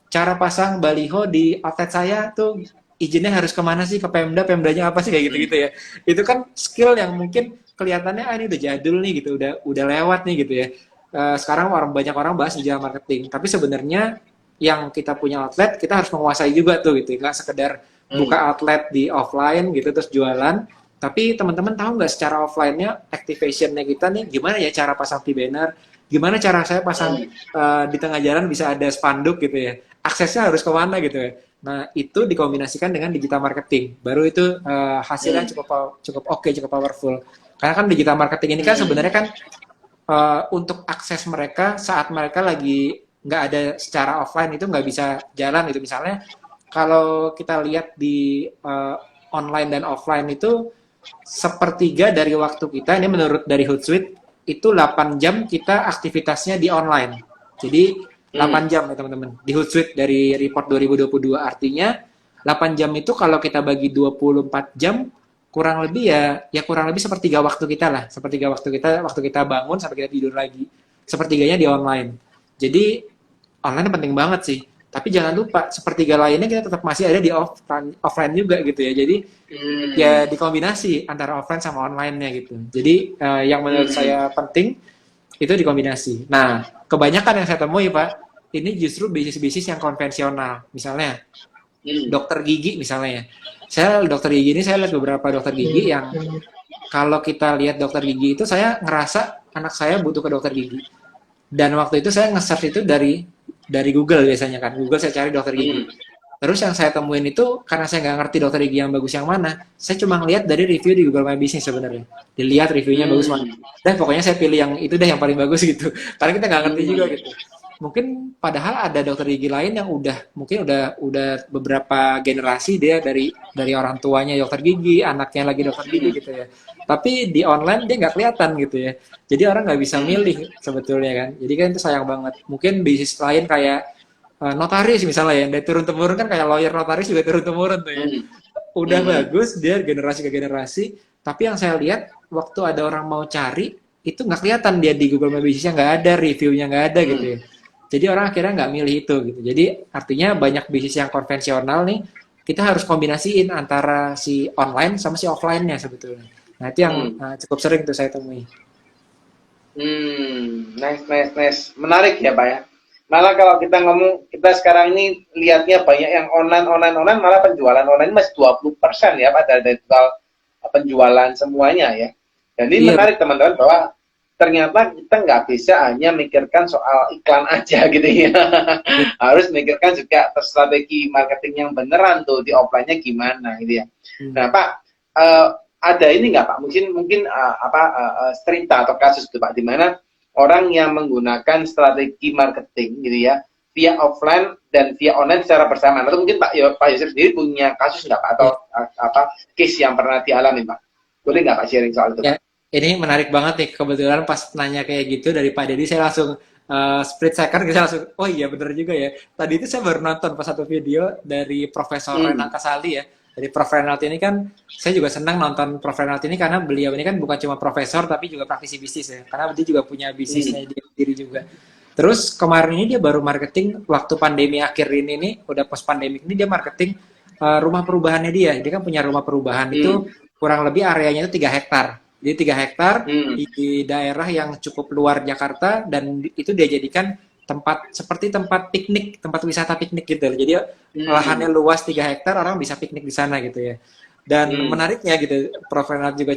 cara pasang baliho di outlet saya tuh izinnya harus kemana sih, ke Pemda, Pemdanya apa sih kayak gitu-gitu ya. Itu kan skill yang mungkin kelihatannya ini udah jadul nih gitu, udah lewat nih gitu ya. Sekarang banyak orang bahas digital marketing, tapi sebenarnya yang kita punya outlet, kita harus menguasai juga tuh gitu. Nggak sekedar buka outlet di offline gitu terus jualan. Tapi teman-teman tahu nggak secara offline-nya activation-nya kita nih gimana ya cara pasang di banner, gimana cara saya pasang di tengah jalan bisa ada spanduk gitu ya. Aksesnya harus kemana gitu ya. Nah, itu dikombinasikan dengan digital marketing. Baru itu hasilnya cukup oke, cukup powerful. Karena kan digital marketing ini kan sebenarnya kan untuk akses mereka saat mereka lagi nggak ada secara offline itu nggak bisa jalan gitu. Misalnya kalau kita lihat di online dan offline itu sepertiga dari waktu kita, ini menurut dari Hootsuite, itu 8 jam kita aktivitasnya di online. Jadi 8 jam ya teman-teman. Di Hootsuite dari report 2022 artinya 8 jam itu kalau kita bagi 24 jam kurang lebih ya kurang lebih sepertiga waktu kita lah. Sepertiga waktu kita bangun sampai kita tidur lagi. Sepertiganya di online. Jadi online penting banget sih. Tapi jangan lupa sepertiga lainnya kita tetap masih ada di offline juga gitu ya. Jadi ya dikombinasi antara offline sama online-nya gitu. Jadi yang menurut saya penting itu dikombinasi. Nah, kebanyakan yang saya temui Pak, ini justru bisnis-bisnis yang konvensional. Misalnya dokter gigi misalnya. Dokter gigi ini saya lihat beberapa dokter gigi yang kalau kita lihat dokter gigi itu saya ngerasa anak saya butuh ke dokter gigi. Dan waktu itu saya nge-search itu dari Google biasanya kan. Google saya cari dokter gigi. Terus yang saya temuin itu, karena saya nggak ngerti dokter gigi yang bagus yang mana, saya cuma ngeliat dari review di Google My Business sebenarnya. Dilihat reviewnya bagus mana. Dan pokoknya saya pilih yang itu deh yang paling bagus gitu. Karena kita nggak ngerti juga gitu. Mungkin padahal ada dokter gigi lain yang mungkin udah beberapa generasi dia dari orang tuanya dokter gigi, anaknya lagi dokter gigi gitu ya. Tapi di online dia nggak kelihatan gitu ya. Jadi orang nggak bisa milih sebetulnya kan. Jadi kan itu sayang banget. Mungkin bisnis lain kayak notaris misalnya ya, dari turun temurun kan kayak lawyer notaris juga turun temurun tuh ya. Udah bagus dia generasi ke generasi. Tapi yang saya lihat waktu ada orang mau cari itu nggak kelihatan dia di Google My Business-nya nggak ada, reviewnya nggak ada gitu ya. Jadi orang akhirnya nggak milih itu gitu. Jadi artinya banyak bisnis yang konvensional nih, kita harus kombinasiin antara si online sama si offline-nya sebetulnya. Nah itu yang cukup sering tuh saya temui. Nice. Menarik ya Pak ya. Malah kalau kita ngomong, kita sekarang ini lihatnya banyak yang online, malah penjualan online masih 20% ya Pak dari total penjualan semuanya ya. Dan ini menarik teman-teman bahwa ternyata kita nggak bisa hanya mikirkan soal iklan aja gitu ya. Harus mikirkan juga strategi marketing yang beneran tuh di offline-nya gimana gitu ya. Nah Pak, ada ini nggak Pak? Mungkin cerita atau kasus tuh Pak, di mana orang yang menggunakan strategi marketing gitu ya via offline dan via online secara bersamaan. Atau mungkin Pak Yosef sendiri punya kasus nggak Pak atau case yang pernah dialami Pak? Boleh nggak Pak sharing soal itu Pak? Ini menarik banget nih, kebetulan pas nanya kayak gitu dari Pak Deddy, saya langsung split second, saya langsung, oh iya bener juga ya. Tadi itu saya baru nonton pas satu video dari Profesor Renal Kasali ya. Dari Prof. Renald ini kan, saya juga senang nonton Prof. Renald ini karena beliau ini kan bukan cuma profesor, tapi juga praktisi bisnis ya. Karena dia juga punya bisnisnya sendiri juga. Terus kemarin ini dia baru marketing, waktu pandemi akhir ini nih, udah post pandemi ini dia marketing rumah perubahannya dia. Dia kan punya rumah perubahan itu kurang lebih areanya itu 3 hektar. Jadi 3 hektar di daerah yang cukup luar Jakarta dan itu dia jadikan seperti tempat piknik, tempat wisata piknik gitu. Jadi lahannya luas 3 hektar, orang bisa piknik di sana gitu ya. Dan menariknya gitu, Prof. Renat juga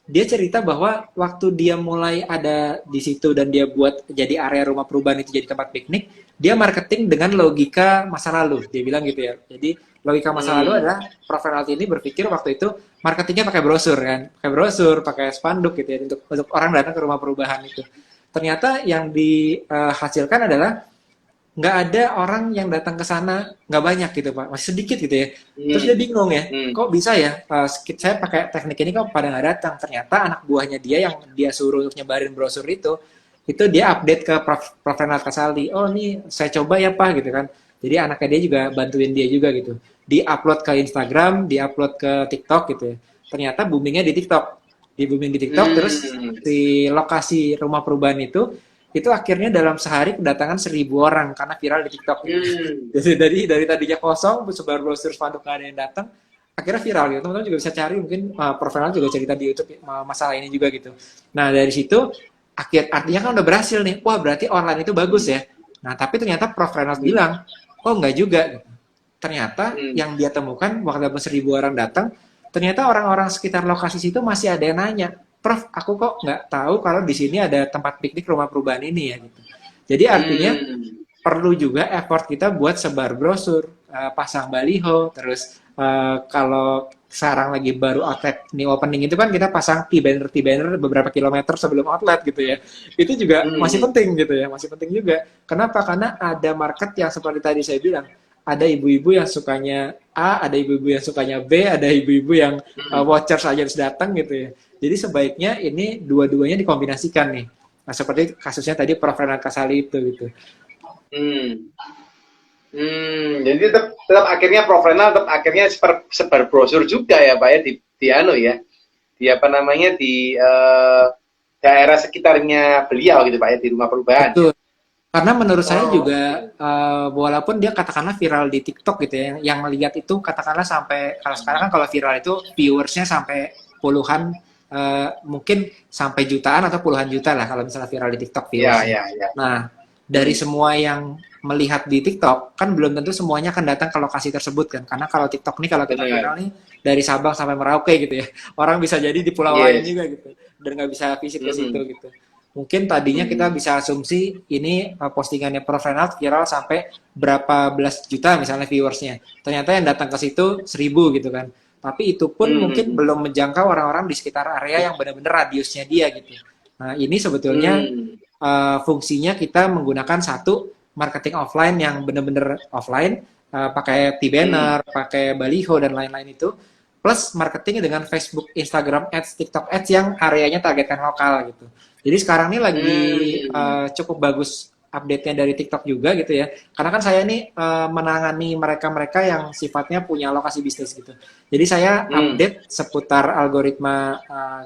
dia cerita bahwa waktu dia mulai ada di situ dan dia buat jadi area rumah perubahan itu jadi tempat piknik, dia marketing dengan logika masa lalu. Dia bilang gitu ya. Jadi logika masa lalu adalah Prof. Renat ini berpikir waktu itu marketingnya pakai brosur, pakai spanduk gitu ya untuk orang datang ke rumah perubahan itu. Ternyata yang dihasilkan adalah nggak ada orang yang datang ke sana, nggak banyak gitu Pak, masih sedikit gitu ya. Terus dia bingung ya, kok bisa ya saya pakai teknik ini kok pada nggak datang. Ternyata anak buahnya dia yang dia suruh untuk nyebarin brosur itu dia update ke Prof. Renat Kasali. Oh nih saya coba ya Pak gitu kan. Jadi anaknya dia juga bantuin dia juga gitu. Di-upload ke Instagram, di-upload ke TikTok gitu ya. Ternyata boomingnya di TikTok. Di TikTok, terus di lokasi rumah perubahan itu akhirnya dalam sehari kedatangan 1.000 orang karena viral di TikTok. Jadi dari tadinya kosong, sebar brosur spanduk nggak ada yang datang, akhirnya viral gitu. Teman-teman juga bisa cari, mungkin Profesional juga cerita di YouTube masalah ini juga gitu. Nah dari situ artinya kan udah berhasil nih. Wah berarti online itu bagus ya. Nah, tapi ternyata Prof. Renald bilang, oh enggak juga. Ternyata Hmm. yang dia temukan, waktu 1.000 orang datang, ternyata orang-orang sekitar lokasi situ masih ada yang nanya, Prof, aku kok nggak tahu kalau di sini ada tempat piknik rumah perubahan ini ya. Gitu. Jadi artinya Hmm. perlu juga effort kita buat sebar brosur, pasang baliho, terus kalau sekarang lagi baru outlet new opening itu kan kita pasang T-banner beberapa kilometer sebelum outlet gitu ya. Itu juga masih Hmm. penting gitu ya, masih penting juga. Kenapa? Karena ada market yang seperti tadi saya bilang, ada ibu-ibu yang sukanya A, ada ibu-ibu yang sukanya B, ada ibu-ibu yang Hmm. watchers aja harus datang gitu ya. Jadi sebaiknya ini dua-duanya dikombinasikan nih. Nah, seperti kasusnya tadi Prof. Renat Kasali itu gitu. Hmm. Jadi tetap akhirnya Prof. Renal tetap akhirnya sebar brosur juga ya Pak ya di anu ya, di apa namanya di daerah sekitarnya beliau gitu Pak ya, di rumah perubahan ya. Betul. Karena menurut saya Oh, juga walaupun dia katakanlah viral di TikTok gitu ya, yang melihat itu katakanlah sampai kalau sekarang kan kalau viral itu viewersnya sampai puluhan mungkin sampai jutaan atau puluhan juta lah kalau misalnya viral di TikTok ya viewersnya. ya ya. Nah, dari Hmm. semua yang melihat di TikTok kan belum tentu semuanya akan datang ke lokasi tersebut kan. Karena kalau TikTok nih kalau kita viral Benar. nih dari Sabang sampai Merauke gitu ya. Orang bisa jadi di pulau lain Yes. juga gitu dan nggak bisa visit ke situ Hmm. gitu. Mungkin tadinya kita Hmm. bisa asumsi ini postingannya Prof. Renald viral sampai berapa belas juta misalnya viewersnya. Ternyata yang datang ke situ 1.000 gitu kan. Tapi itu pun mungkin Hmm. belum menjangkau orang-orang di sekitar area yang benar-benar radiusnya dia gitu. Nah ini sebetulnya Hmm. fungsinya kita menggunakan satu marketing offline yang benar-benar offline, pakai Hmm. T-banner, pakai baliho dan lain-lain itu, plus marketing dengan Facebook, Instagram Ads, TikTok Ads yang areanya targetkan lokal gitu. Jadi sekarang ini lagi Hmm. cukup bagus update-nya dari TikTok juga gitu ya. Karena kan saya nih menangani mereka-mereka yang sifatnya punya lokasi bisnis gitu. Jadi saya Hmm. update seputar algoritma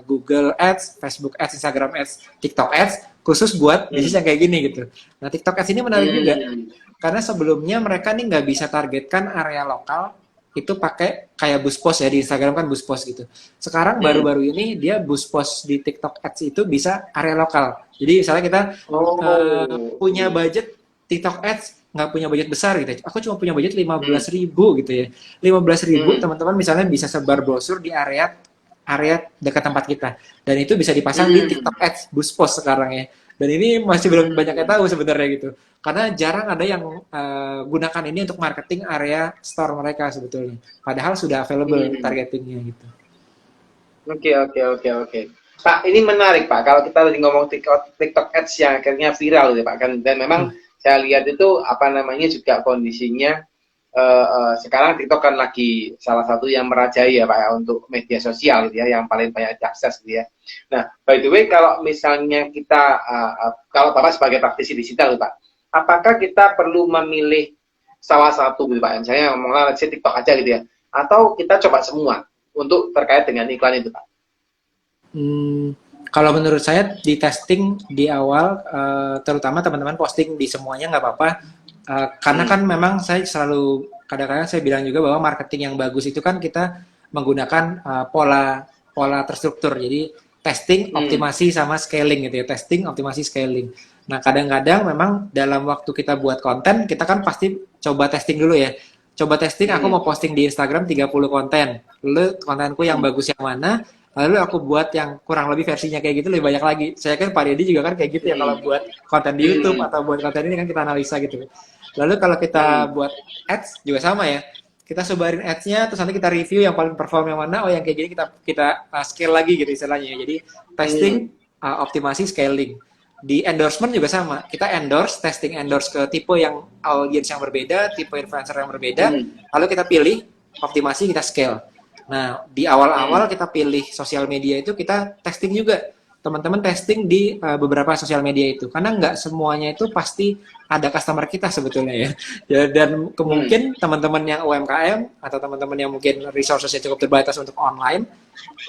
Google Ads, Facebook Ads, Instagram Ads, TikTok Ads khusus buat bisnis Hmm. yang kayak gini gitu. Nah TikTok Ads ini menarik juga Hmm. karena sebelumnya mereka nih nggak bisa targetkan area lokal itu pakai kayak boost post ya di Instagram kan boost post gitu. Sekarang Hmm. baru-baru ini dia boost post di TikTok Ads itu bisa area lokal. Jadi misalnya kita Oh. punya budget TikTok Ads nggak punya budget besar gitu. Aku cuma punya budget lima Hmm. belas ribu gitu ya. 15.000 Hmm. teman-teman misalnya bisa sebar brosur di area dekat tempat kita. Dan itu bisa dipasang di Hmm. TikTok Ads boost post sekarang ya. Dan ini masih belum banyak yang Hmm. tahu sebenarnya gitu. Karena jarang ada yang gunakan ini untuk marketing area store mereka sebetulnya. Padahal sudah available Hmm. targetingnya gitu. Oke, oke, oke, oke. Pak, ini menarik Pak. Kalau kita tadi ngomong TikTok Ads yang akhirnya viral, ya Pak, kan. Dan memang Hmm. saya lihat itu apa namanya juga kondisinya sekarang TikTok kan lagi salah satu yang merajai ya Pak ya untuk media sosial gitu ya, yang paling banyak diakses gitu ya. Nah, by the way, kalau misalnya kita kalau Bapak sebagai praktisi digital Pak, apakah kita perlu memilih salah satu gitu Pak? Misalnya ngomonglah TikTok aja gitu ya, atau kita coba semua untuk terkait dengan iklan itu Pak? Hmm, kalau menurut saya di testing di awal, terutama teman-teman posting di semuanya nggak apa-apa, karena kan Hmm. memang saya selalu kadang-kadang saya bilang juga bahwa marketing yang bagus itu kan kita menggunakan pola pola terstruktur. Jadi testing, Hmm. optimasi sama scaling gitu ya. Testing, optimasi, scaling. Nah kadang-kadang memang dalam waktu kita buat konten kita kan pasti coba testing dulu ya. Coba testing, aku Hmm. mau posting di Instagram 30 konten. Lalu kontenku yang Hmm. bagus yang mana? Lalu aku buat yang kurang lebih versinya kayak gitu lebih banyak lagi. Saya kan Pak Deddy juga kan kayak gitu ya kalau Hmm. buat konten di YouTube Hmm. atau buat konten ini kan kita analisa gitu. Lalu kalau kita Hmm. buat ads juga sama ya. Kita sebarin ads-nya terus nanti kita review yang paling perform yang mana. Oh yang kayak gini kita kita scale lagi gitu istilahnya. Jadi testing, Hmm. optimasi, scaling. Di endorsement juga sama. Kita endorse, testing endorse ke tipe yang audiens yang berbeda, tipe influencer yang berbeda. Hmm. Lalu kita pilih optimasi, kita scale. Nah, di Hmm. awal-awal kita pilih sosial media itu kita testing juga. Teman-teman testing di beberapa sosial media itu. Karena nggak semuanya itu pasti ada customer kita sebetulnya ya. Ya, dan Hmm. kemungkin teman-teman yang UMKM atau teman-teman yang mungkin resources-nya cukup terbatas untuk online,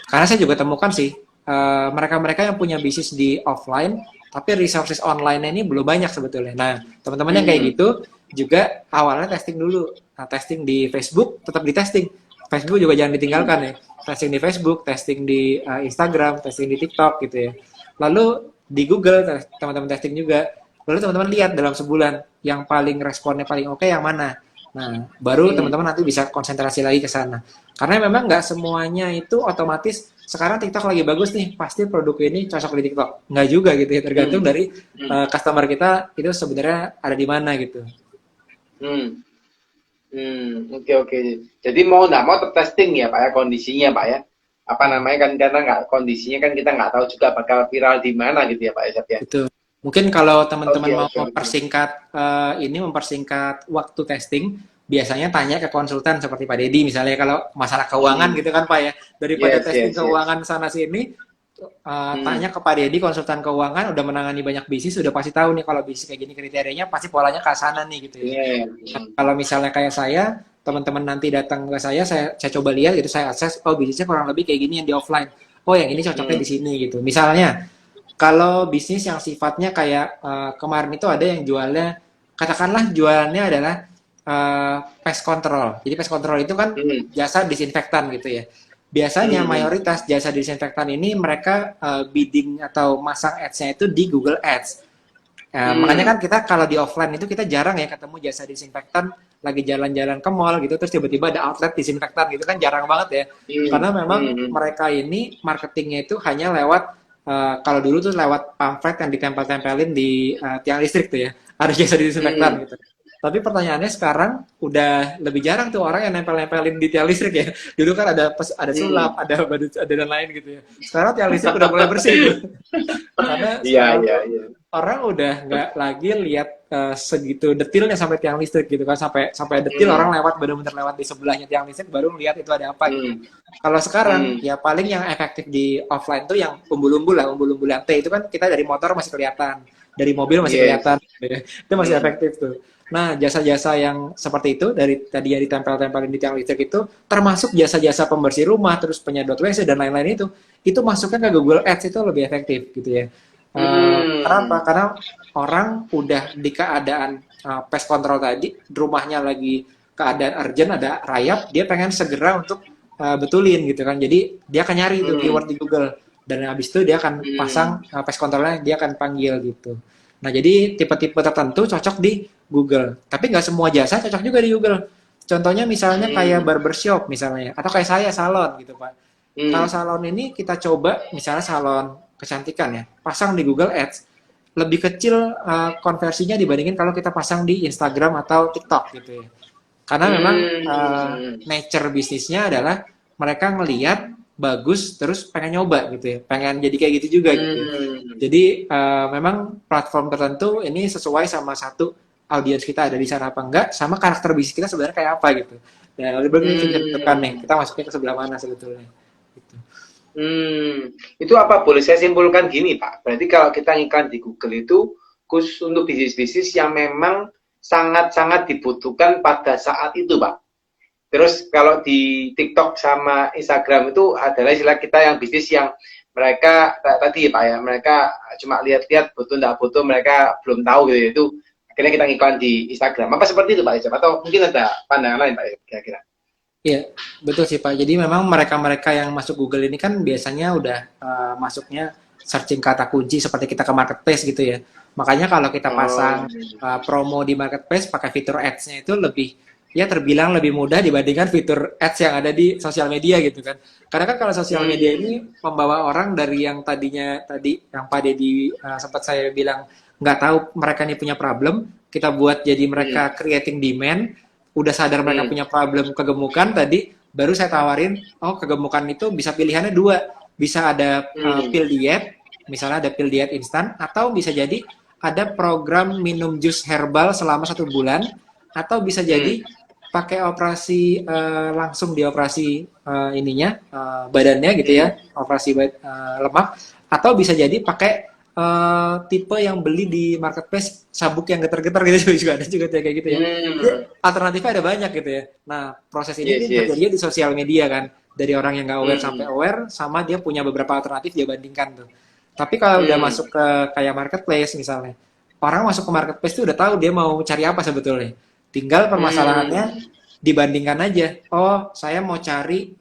karena saya juga temukan sih, mereka-mereka yang punya bisnis di offline, tapi resources online ini belum banyak sebetulnya. Nah, teman-teman yang kayak Hmm. gitu juga awalnya testing dulu. Nah, testing di Facebook tetap di testing. Facebook juga jangan ditinggalkan Hmm. ya. Testing di Facebook, testing di Instagram, testing di TikTok gitu ya. Lalu di Google teman-teman testing juga. Lalu teman-teman lihat dalam sebulan yang paling responnya paling oke yang mana. Nah, baru Hmm. teman-teman nanti bisa konsentrasi lagi ke sana. Karena memang nggak semuanya itu otomatis sekarang TikTok lagi bagus nih, pasti produk ini cocok di TikTok. Nggak juga gitu ya, tergantung Hmm. dari Hmm. customer kita itu sebenarnya ada di mana gitu. Hmm. Oke oke. Jadi mau nggak mau tetap testing ya Pak ya kondisinya Pak ya. Apa Hmm. namanya kan karena nggak kondisinya kan kita nggak tahu juga bakal viral di mana gitu ya Pak Isyap ya. Gitu. Mungkin kalau teman-teman Oke mau oke oke. mempersingkat waktu testing, biasanya tanya ke konsultan seperti Pak Deddy misalnya kalau masalah keuangan Hmm. gitu kan Pak ya. Daripada Yes testing yes yes. keuangan sana sini, tanya Hmm. ke Pak Deddy konsultan keuangan udah menangani banyak bisnis, udah pasti tahu nih kalau bisnis kayak gini kriterianya pasti polanya ke sana nih gitu ya. Yeah. Nah, kalau misalnya kayak saya, teman-teman nanti datang ke saya coba lihat gitu, saya akses, oh bisnisnya kurang lebih kayak gini yang di offline. Oh yang ini cocoknya di Hmm. sini gitu. Misalnya kalau bisnis yang sifatnya kayak kemarin itu ada yang jualnya, katakanlah jualannya adalah pest control. Jadi pest control itu kan Hmm. jasa disinfektan gitu ya. Biasanya Hmm. mayoritas jasa disinfektan ini mereka bidding atau masang ads-nya itu di Google Ads. Makanya kan Hmm. kita kalau di offline itu kita jarang ya ketemu jasa disinfektan lagi jalan-jalan ke mall gitu terus tiba-tiba ada outlet disinfektan gitu kan jarang banget ya. Hmm. Karena memang Hmm. mereka ini marketingnya itu hanya lewat kalau dulu tuh lewat pamflet yang ditempel-tempelin di tiang listrik tuh ya. Ada jasa disinfektan Hmm. gitu. Tapi pertanyaannya sekarang udah lebih jarang tuh orang yang nempel-nempelin di tiang listrik ya. Dulu kan ada Hmm. sulap, ada badut, ada dan lain gitu ya. Sekarang tiang listrik udah mulai bersih tuh. Karena Iya sekarang iya tuh iya. orang udah nggak lagi lihat segitu detailnya sampai tiang listrik gitu kan sampai sampai detil orang Hmm. lewat benar-benar lewat di sebelahnya tiang listrik baru lihat itu ada apa gitu. Hmm. Kalau sekarang Hmm. ya paling yang efektif di offline tuh yang umbul-umbul lah, umbul-umbul yang T itu kan kita dari motor masih kelihatan, dari mobil masih Yes. kelihatan, gitu ya. Itu masih Hmm. efektif tuh. Nah, jasa-jasa yang seperti itu dari tadi yang ditempel-tempelin di tiang listrik itu termasuk jasa-jasa pembersih rumah, terus penyedot WC dan lain-lain itu masuknya ke Google Ads itu lebih efektif gitu ya. Kenapa? Hmm. Karena orang udah di keadaan pest control tadi, rumahnya lagi keadaan urgent, ada rayap, dia pengen segera untuk betulin gitu kan. Jadi dia akan nyari itu keyword Hmm. di Google dan habis itu dia akan Hmm. pasang pest controlnya, dia akan panggil gitu. Nah jadi tipe-tipe tertentu cocok di Google, tapi nggak semua jasa cocok juga di Google. Contohnya misalnya kayak Hmm. barbershop misalnya, atau kayak saya salon gitu Pak. Kalau Hmm. salon ini kita coba misalnya salon kecantikan ya, pasang di Google Ads, lebih kecil konversinya dibandingin kalau kita pasang di Instagram atau TikTok gitu ya. Karena memang Hmm. nature bisnisnya adalah mereka ngelihat bagus terus pengen nyoba gitu ya, pengen jadi kayak gitu juga gitu ya. Hmm. Jadi memang platform tertentu ini sesuai sama satu audiens kita ada di sana apa enggak, sama karakter bisnis kita sebenarnya kayak apa gitu. Dan lebih baik bisa ditentukan nih, Hmm. kita masuknya ke sebelah mana sebetulnya. Gitu. Itu apa boleh saya simpulkan gini Pak? Berarti kalau kita ngiklan di Google itu khusus untuk bisnis-bisnis yang memang sangat-sangat dibutuhkan pada saat itu Pak. Terus kalau di TikTok sama Instagram itu adalah istilah kita yang bisnis yang mereka tadi Pak ya, mereka cuma lihat-lihat butuh nggak butuh mereka belum tahu gitu itu akhirnya kita ngiklan di Instagram. Apa seperti itu Pak Ijab? Atau mungkin ada pandangan lain Pak kira-kira? Iya, betul sih Pak. Jadi memang mereka-mereka yang masuk Google ini kan biasanya udah masuknya searching kata kunci seperti kita ke marketplace gitu ya. Makanya kalau kita pasang Oh, promo di marketplace pakai fitur ads-nya itu lebih ya terbilang lebih mudah dibandingkan fitur ads yang ada di sosial media gitu kan. Karena kan kalau sosial media ini hmm, membawa orang dari yang tadi yang Pak Deddy sempat saya bilang nggak tahu mereka ini punya problem, kita buat jadi mereka hmm, creating demand, udah sadar mereka hmm, punya problem kegemukan tadi, baru saya tawarin, oh kegemukan itu bisa pilihannya dua, bisa ada hmm, pil diet, misalnya ada pil diet instan, atau bisa jadi ada program minum jus herbal selama 1 bulan, atau bisa jadi hmm, pakai operasi langsung dioperasi ininya badannya gitu ya, hmm, operasi lemak, atau bisa jadi pakai tipe yang beli di marketplace sabuk yang getar-getar gitu juga ada juga kayak gitu ya. Jadi hmm, alternatifnya ada banyak gitu ya. Nah proses ini yes, yes, terjadi di sosial media kan, dari orang yang nggak aware sampai hmm, aware, sama dia punya beberapa alternatif dia bandingkan tuh. Tapi kalau udah hmm, masuk ke kayak marketplace misalnya, orang masuk ke marketplace tuh udah tahu dia mau cari apa sebetulnya. Tinggal permasalahannya hmm, dibandingkan aja. Oh, saya mau cari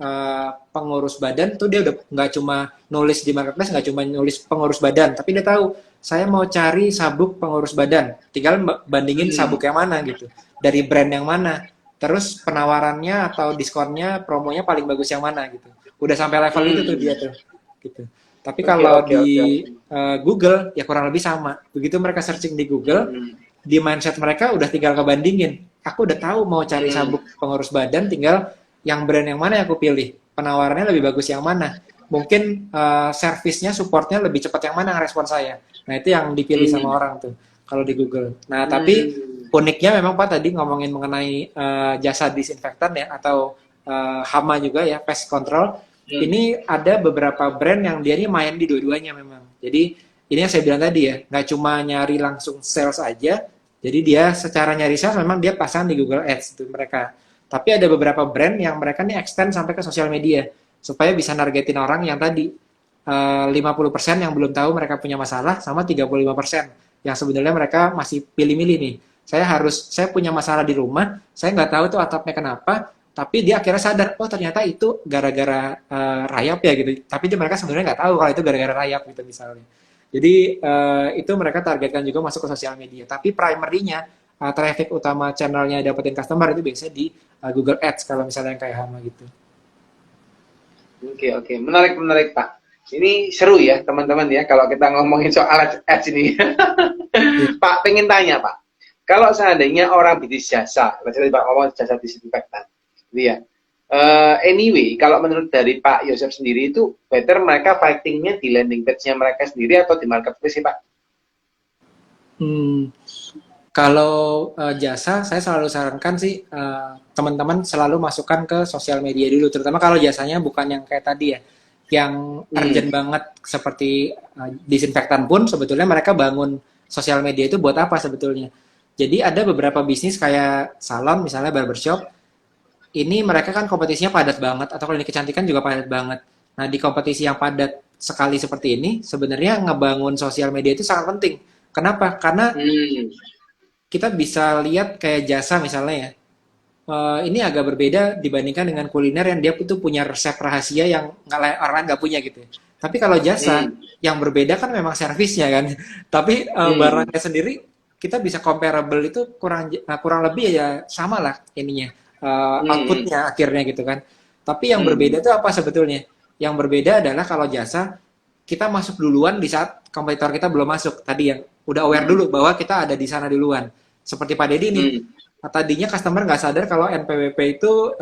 pengurus badan tuh dia udah nggak cuma nulis di marketplace, nggak cuma nulis pengurus badan, tapi dia tahu saya mau cari sabuk pengurus badan. Tinggal bandingin sabuk yang mana gitu, dari brand yang mana, terus penawarannya atau diskonnya, promonya paling bagus yang mana gitu. Udah sampai level itu tuh dia tuh, gitu. Tapi kalau di Google ya kurang lebih sama. Begitu mereka searching di Google, di mindset mereka udah tinggal kebandingin. Aku udah tahu mau cari sabuk pengurus badan, tinggal yang brand yang mana yang aku pilih. Penawarannya lebih bagus yang mana. Mungkin servisnya, supportnya lebih cepat yang mana respon saya. Nah itu yang dipilih sama orang tuh kalau di Google. Nah tapi uniknya memang Pak tadi ngomongin mengenai jasa disinfektan ya, atau hama juga ya, pest control. Ini ada beberapa brand yang dia ini main di dua-duanya memang. Jadi ini yang saya bilang tadi ya, nggak cuma nyari langsung sales aja. Jadi dia secara nyari sales memang dia pasang di Google Ads itu mereka. Tapi ada beberapa brand yang mereka nih extend sampai ke sosial media supaya bisa nargetin orang yang tadi 50% yang belum tahu mereka punya masalah, sama 35% yang sebenarnya mereka masih pilih-milih nih. Saya punya masalah di rumah, saya nggak tahu tuh atapnya kenapa, tapi dia akhirnya sadar, oh ternyata itu gara-gara rayap ya gitu. Tapi mereka sebenarnya nggak tahu kalau itu gara-gara rayap gitu misalnya. Jadi itu mereka targetkan juga masuk ke sosial media. Tapi primary-nya, traffic utama channelnya dapetin customer itu biasanya di Google Ads kalau misalnya yang kayak Hama gitu. Oke, menarik Pak. Ini seru ya teman-teman ya kalau kita ngomongin soal ads ini. Pak, pengen tanya Pak, kalau seandainya orang bisnis jasa, misalnya Pak ngomong jasa disinfektan, gitu ya. Anyway, kalau menurut dari Pak Yosef sendiri itu better mereka fightingnya di landing page-nya mereka sendiri atau di marketplace sih Pak? Kalau jasa, saya selalu sarankan sih teman-teman selalu masukkan ke sosial media dulu, terutama kalau jasanya bukan yang kayak tadi ya, yang urgent banget seperti disinfektan pun sebetulnya mereka bangun sosial media itu buat apa sebetulnya. Jadi ada beberapa bisnis kayak salon misalnya, barbershop, ini mereka kan kompetisinya padat banget, atau klinik kecantikan juga padat banget. Nah di kompetisi yang padat sekali seperti ini, sebenarnya ngebangun sosial media itu sangat penting. Kenapa? Karena kita bisa lihat kayak jasa misalnya ya, ini agak berbeda dibandingkan dengan kuliner yang dia itu punya resep rahasia yang orang lain nggak punya gitu. Tapi kalau jasa yang berbeda kan memang servisnya kan. Tapi barangnya sendiri kita bisa comparable, itu kurang lebih ya sama lah ininya, outputnya akhirnya gitu kan. Tapi yang berbeda itu apa sebetulnya? Yang berbeda adalah kalau jasa kita masuk duluan di saat kompetitor kita belum masuk. Tadi yang udah aware dulu bahwa kita ada di sana duluan. Seperti Pak Deddy nih. Tadinya customer nggak sadar kalau NPWP itu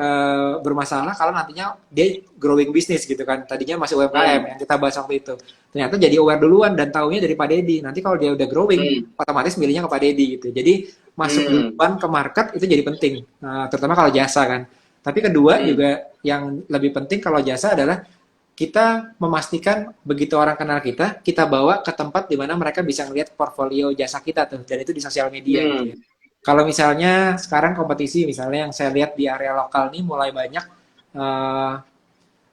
bermasalah kalau nantinya dia growing bisnis gitu kan. Tadinya masih UMKM yang kita bahas waktu itu. Ternyata jadi aware duluan dan taunya dari Pak Deddy. Nanti kalau dia udah growing, otomatis milihnya ke Pak Deddy gitu. Jadi masuk duluan ke market itu jadi penting, terutama kalau jasa kan. Tapi kedua juga yang lebih penting kalau jasa adalah kita memastikan begitu orang kenal kita, kita bawa ke tempat di mana mereka bisa ngelihat portfolio jasa kita tuh, dan itu di sosial media gitu ya. Kalau misalnya sekarang kompetisi, misalnya yang saya lihat di area lokal nih mulai banyak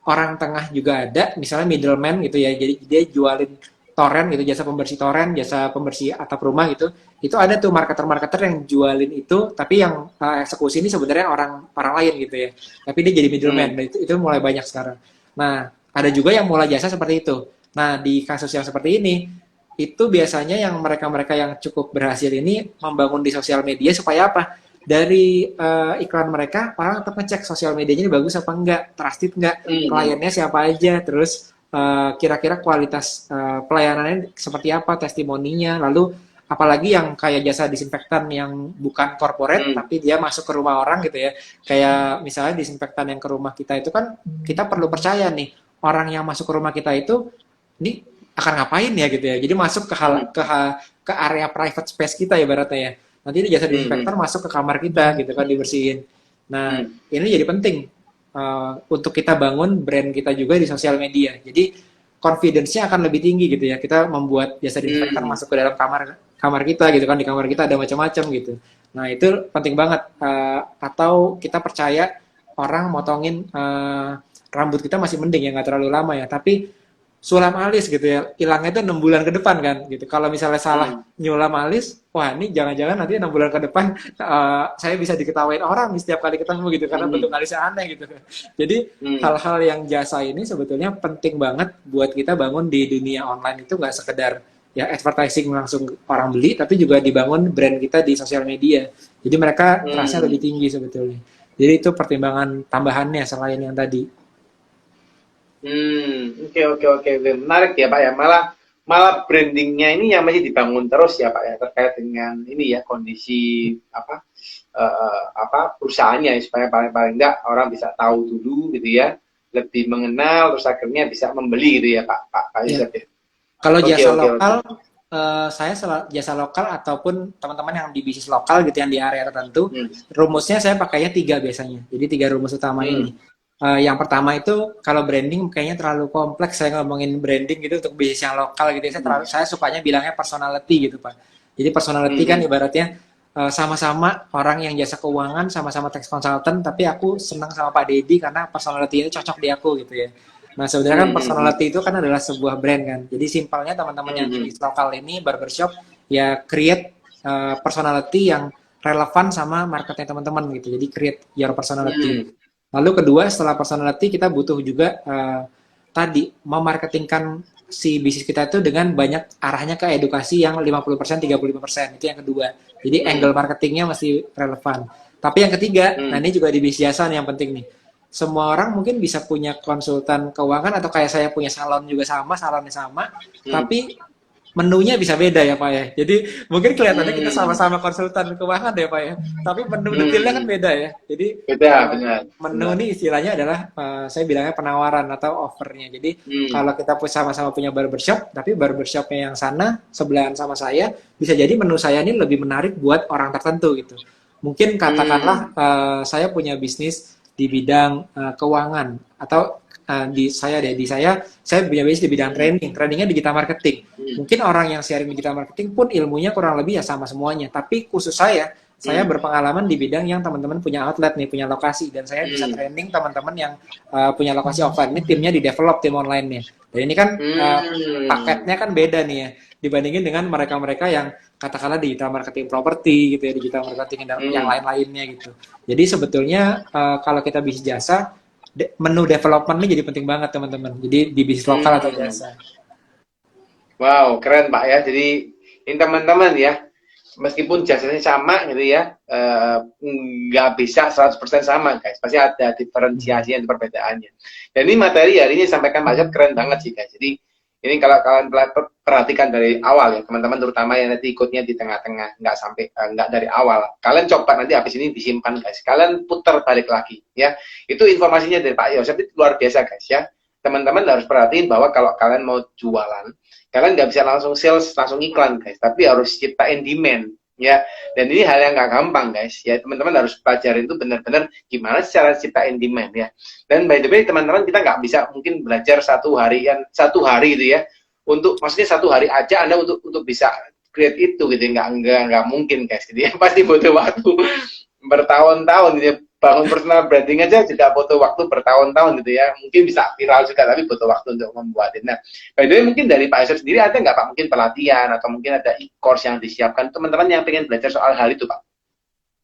orang tengah juga ada, misalnya middleman gitu ya, jadi dia jualin toren gitu, jasa pembersih toren, jasa pembersih atap rumah gitu. Itu ada tuh marketer-marketer yang jualin itu, tapi yang eksekusi ini sebenarnya orang lain gitu ya. Tapi dia jadi middleman, dan itu mulai banyak sekarang. Nah, ada juga yang mulai jasa seperti itu. Nah, di kasus yang seperti ini, itu biasanya yang mereka-mereka yang cukup berhasil ini membangun di sosial media supaya apa? Dari iklan mereka, orang tetap ngecek sosial medianya ini bagus apa enggak, trusted enggak, kliennya siapa aja, terus kira-kira kualitas pelayanannya seperti apa, testimoninya, lalu apalagi yang kayak jasa disinfektan yang bukan corporate, tapi dia masuk ke rumah orang gitu ya, kayak misalnya disinfektan yang ke rumah kita itu kan, kita perlu percaya nih, orang yang masuk ke rumah kita itu, ini akan ngapain ya gitu ya. Jadi masuk ke area private space kita ya ibaratnya ya. Nanti ini jasa disinfektan masuk ke kamar kita gitu kan, dibersihin. Nah, ini jadi penting untuk kita bangun brand kita juga di sosial media. Jadi confidence-nya akan lebih tinggi gitu ya. Kita membuat jasa disinfektan masuk ke dalam kamar kita gitu kan, di kamar kita ada macam-macam gitu. Nah, itu penting banget. Atau kita percaya orang motongin rambut kita masih mending ya, nggak terlalu lama ya. Tapi sulam alis gitu ya, hilangnya itu 6 bulan ke depan kan gitu. Kalau misalnya salah Hmm. nyulam alis, wah ini jangan-jangan nanti 6 bulan ke depan saya bisa diketawain orang nih setiap kali ketemu gitu karena bentuk Hmm. alisnya aneh gitu. Jadi Hmm. hal-hal yang jasa ini sebetulnya penting banget buat kita bangun di dunia online. Itu nggak sekedar ya advertising langsung orang beli, tapi juga dibangun brand kita di sosial media. Jadi mereka trust-nya Hmm. lebih tinggi sebetulnya. Jadi itu pertimbangan tambahannya selain yang tadi. Oke, oke, oke. Menarik ya Pak ya. Malah malah brandingnya ini yang masih dibangun terus ya Pak ya, terkait dengan ini ya kondisi apa perusahaannya ya, supaya paling paling enggak orang bisa tahu dulu gitu ya, lebih mengenal terus akhirnya bisa membeli gitu ya Pak Ya. Yusuf ya. Kalau Oke, jasa oke, oke. lokal, saya jasa lokal ataupun teman-teman yang di bisnis lokal gitu yang di area tertentu, Hmm. rumusnya saya pakainya 3 biasanya. Jadi 3 rumus utama Hmm. ini. Yang pertama itu kalau branding kayaknya terlalu kompleks saya ngomongin branding gitu untuk bisnis yang lokal gitu. Hmm. Saya sukanya bilangnya personality gitu Pak. Jadi personality kan Hmm. ibaratnya sama-sama orang yang jasa keuangan, sama-sama tax consultant, tapi aku senang sama Pak Dedi karena personality ini cocok di aku gitu ya. Nah, sebenarnya kan Hmm. Hmm. personality itu kan adalah sebuah brand kan. Jadi simpelnya teman-teman yang di Hmm. bisnis lokal ini barbershop ya create personality yang relevan sama marketnya teman-teman gitu. Jadi create your personality. Hmm. Lalu kedua setelah personality kita butuh juga tadi memarketingkan si bisnis kita itu dengan banyak arahnya ke edukasi yang 50%, 35%. Itu yang kedua. Jadi Hmm. angle marketingnya masih relevan. Tapi yang ketiga, nah Hmm. ini juga di bisnis jasa yang penting nih, semua orang mungkin bisa punya konsultan keuangan atau kayak saya punya salon juga sama, salonnya sama, Hmm. tapi menunya bisa beda ya Pak ya. Jadi mungkin kelihatannya kita Hmm. sama-sama konsultan keuangan ya Pak ya, tapi menu detailnya kan Hmm. beda ya. Jadi Beda, benar, menu benar. ini istilahnya adalah saya bilangnya penawaran atau offernya. Jadi Hmm. kalau kita sama-sama punya barbershop, tapi barbershopnya yang sana sebelahan sama saya, bisa jadi menu saya ini lebih menarik buat orang tertentu gitu. Mungkin katakanlah Hmm. saya punya bisnis di bidang keuangan atau di saya punya bisnis di bidang Hmm. trainingnya digital marketing. Hmm. Mungkin orang yang sharing digital marketing pun ilmunya kurang lebih ya sama semuanya, tapi khusus saya Hmm. berpengalaman di bidang yang teman-teman punya outlet nih, punya lokasi, dan saya bisa Hmm. training teman-teman yang punya lokasi offline. Ini timnya di develop tim online-nya. Dan ini kan Hmm. paketnya kan beda nih ya dibandingin dengan mereka-mereka yang katakanlah digital marketing properti gitu ya, digital marketing yang Hmm. lain-lainnya gitu. Jadi sebetulnya kalau kita bisnis jasa, menu development ini jadi penting banget teman-teman. Jadi di bisnis lokal atau Hmm. jasa. Wow, keren Pak ya. Jadi ini teman-teman ya, meskipun jasanya sama gitu ya, nggak bisa 100% sama guys. Pasti ada diferensiasinya, ada perbedaannya. Dan ini materi hari ini disampaikan Pak Jod keren banget sih guys. Jadi ini kalau kalian perhatikan dari awal ya, teman-teman terutama yang nanti ikutnya di tengah-tengah, nggak sampai nggak dari awal. Kalian coba nanti habis ini disimpan guys. Kalian putar balik lagi ya. Itu informasinya dari Pak Yosef itu luar biasa guys ya. Teman-teman harus perhatiin bahwa kalau kalian mau jualan, kalian nggak bisa langsung sales, langsung iklan guys, tapi harus ciptain demand ya. Dan ini hal yang nggak gampang guys ya, teman-teman harus pelajarin itu benar-benar gimana cara ciptain demand ya. Dan by the way teman-teman, kita nggak bisa mungkin belajar satu hari itu ya, untuk maksudnya satu hari aja Anda untuk bisa create itu gitu, nggak mungkin guys gitu ya. Pasti butuh waktu bertahun-tahun gitu ya. Bangun personal branding aja juga butuh waktu bertahun-tahun gitu ya. Mungkin bisa viral juga, tapi butuh waktu untuk membuat. Nah, by the way, mungkin dari Pak Yusuf sendiri ada nggak Pak mungkin pelatihan atau mungkin ada e-course yang disiapkan teman-teman yang pengen belajar soal hal itu Pak?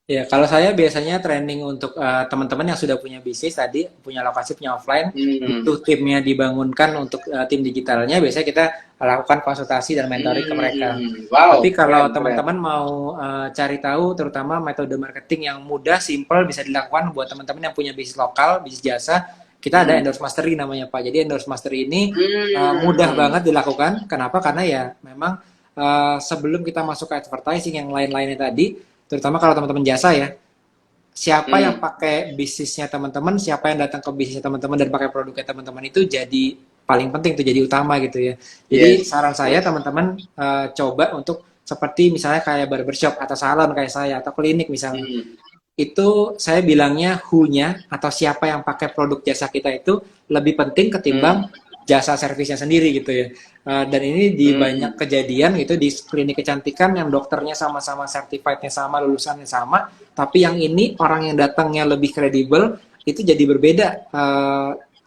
Ya, kalau saya biasanya training untuk teman-teman yang sudah punya bisnis tadi, punya lokasi, punya offline, Hmm. butuh timnya dibangunkan untuk tim digitalnya, biasanya kita lakukan konsultasi dan mentoring ke mereka. Tapi Wow, kalau keren, keren. teman-teman mau cari tahu, terutama metode marketing yang mudah, simple, bisa dilakukan buat teman-teman yang punya bisnis lokal, bisnis jasa, kita ada Hmm. endorse mastery namanya Pak. Jadi endorse mastery ini mudah Hmm. banget dilakukan. Kenapa? Karena ya memang sebelum kita masuk ke advertising yang lain-lainnya tadi, terutama kalau teman-teman jasa ya, siapa yang Hmm. pakai bisnisnya teman-teman, siapa yang datang ke bisnisnya teman-teman dan pakai produknya teman-teman itu jadi paling penting tuh, jadi utama gitu ya. Jadi Yes, saran saya yes. teman-teman coba untuk seperti misalnya kayak barbershop atau salon kayak saya atau klinik misalnya. Hmm. Itu saya bilangnya who-nya atau siapa yang pakai produk jasa kita itu lebih penting ketimbang Hmm. jasa servisnya sendiri gitu ya. Dan ini di banyak Hmm. kejadian gitu di klinik kecantikan yang dokternya sama-sama certified-nya sama, lulusannya sama, tapi yang ini orang yang datangnya lebih kredibel itu jadi berbeda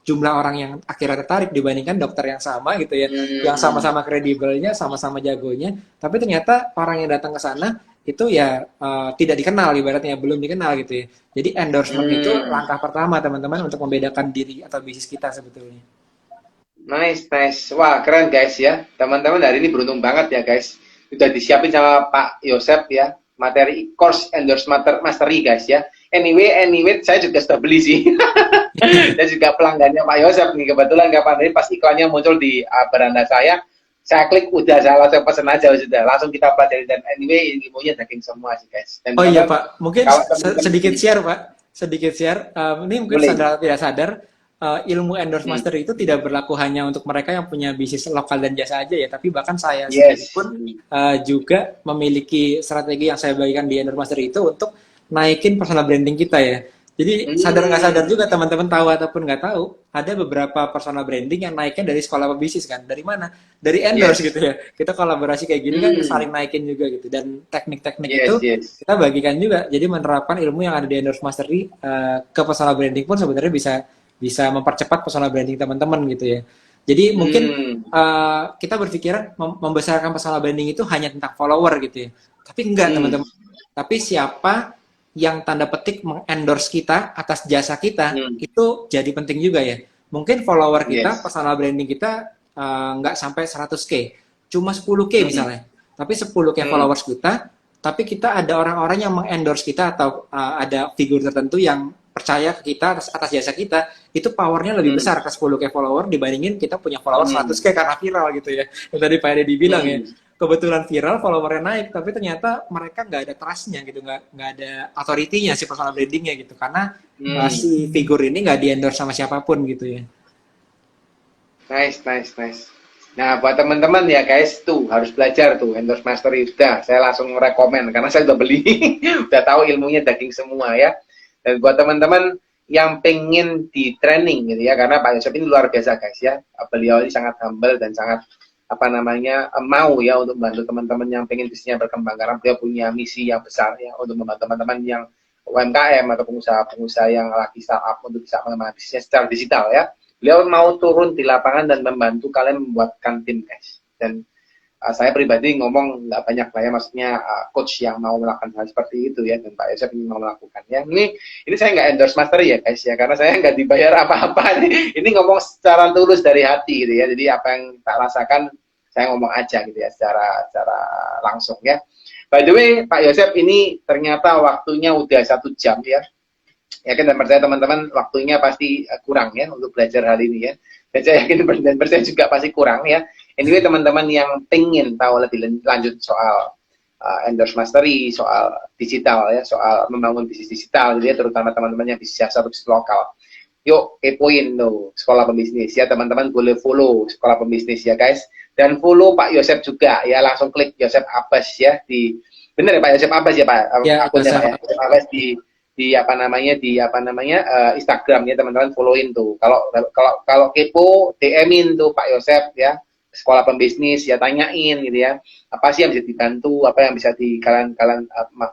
jumlah orang yang akhirnya tertarik dibandingkan dokter yang sama gitu ya, yang Hmm. sama-sama kredibelnya, sama-sama jagonya, tapi ternyata orang yang datang ke sana itu ya tidak dikenal, ibaratnya belum dikenal gitu ya. Jadi endorsement itu Hmm. langkah pertama teman-teman untuk membedakan diri atau bisnis kita sebetulnya. Nice, nice. Wah, keren guys ya. Teman-teman hari ini beruntung banget ya guys. Sudah disiapin sama Pak Yosep ya. Materi course mastery guys ya. Anyway, saya juga sudah beli sih. Saya juga pelanggannya Pak Yosep nih. Kebetulan kapan ini pas iklannya muncul di beranda saya klik udah saya langsung pesen aja sudah. Langsung kita pelajari dan anyway ilmunya daging semua sih guys. Dan Oh iya teman-teman Pak, mungkin kalau teman-teman sedikit share Pak, sedikit share. Ini mungkin boleh. sadar atau tidak sadar, ilmu endorse Hmm. master itu tidak berlaku hanya untuk mereka yang punya bisnis lokal dan jasa aja ya, tapi bahkan saya sendiri Yes. pun juga memiliki strategi yang saya bagikan di endorse master itu untuk naikin personal branding kita ya. Jadi sadar nggak sadar juga Hmm. teman-teman tahu ataupun nggak tahu, ada beberapa personal branding yang naiknya dari sekolah pebisnis kan. Dari mana? Dari endorse Yes. gitu ya. Kita kolaborasi kayak gini kan Hmm. saling naikin juga gitu. Dan teknik-teknik itu Yes, yes. kita bagikan juga. Jadi menerapkan ilmu yang ada di endorse mastery ke personal branding pun sebenarnya bisa bisa mempercepat personal branding teman-teman gitu ya. Jadi mungkin Hmm. kita berpikiran membesarkan personal branding itu hanya tentang follower gitu ya. Tapi enggak Hmm. teman-teman. Tapi siapa yang tanda petik mengendorse kita atas jasa kita Hmm. itu jadi penting juga ya. Mungkin follower kita, Yes. personal branding kita nggak sampai 100K, cuma 10K Hmm. misalnya. Tapi 10K Hmm. followers kita, tapi kita ada orang-orang yang mengendorse kita atau ada figur tertentu yang percaya ke kita atas jasa kita, itu powernya lebih Hmm. besar ke 10K follower dibandingin kita punya follower Hmm. 100K karena viral gitu ya. Yang tadi Pak Edi bilang ya, Hmm. kebetulan viral, followernya naik, tapi ternyata mereka nggak ada trust-nya gitu, nggak ada authority-nya si personal branding-nya gitu, karena Hmm. si figur ini nggak di-endorse sama siapapun gitu ya. Nice, nice, nice. Nah, buat teman-teman ya guys, tuh harus belajar tuh endorse mastery sudah. Saya langsung rekomen karena saya udah beli, udah tahu ilmunya daging semua ya. Dan buat teman-teman yang pengen di training gitu ya, karena Pak Yosef ini luar biasa guys ya. Beliau ini sangat humble dan sangat apa namanya mau ya untuk membantu teman-teman yang pengen bisnisnya berkembang karena beliau punya misi yang besar ya untuk membantu teman-teman yang UMKM atau pengusaha-pengusaha yang lagi startup untuk bisa mengembangkan bisnisnya secara digital ya. Beliau mau turun di lapangan dan membantu kalian membuatkan tim guys. Dan saya pribadi ngomong nggak banyak lah ya, maksudnya coach yang mau melakukan hal seperti itu ya, dan Pak Yosef ini mau melakukannya. Ini saya nggak endorse master ya guys ya, karena saya nggak dibayar apa-apa. Ini ngomong secara tulus dari hati gitu ya. Jadi apa yang tak rasakan saya ngomong aja gitu ya, secara langsung ya. By the way, Pak Yosef ini ternyata waktunya udah 1 jam ya. Yakin dan percaya teman-teman waktunya pasti kurang ya untuk belajar hal ini ya. Dan saya yakin dan percaya juga pasti kurang ya. Anyway teman-teman yang pengen tahu lebih lanjut soal endorse mastery, soal digital ya, soal membangun bisnis digital, jadi terutama teman-teman yang bisnis jasa atau bisnis lokal. Yuk kepoin tuh sekolah pembisnis ya, teman-teman boleh follow sekolah pembisnis ya guys, dan follow Pak Yosef juga ya, langsung klik Yosef Abbas ya di, bener ya Pak Yosef Abbas ya Pak Ya, akunnya Pak ya, sama. Yosef Abbas di Instagram ya, teman-teman followin tuh. Kalau kepo DM-in tuh Pak Yosef ya, sekolah pembisnis ya, tanyain gitu ya, apa sih yang bisa dibantu, apa yang bisa di kalian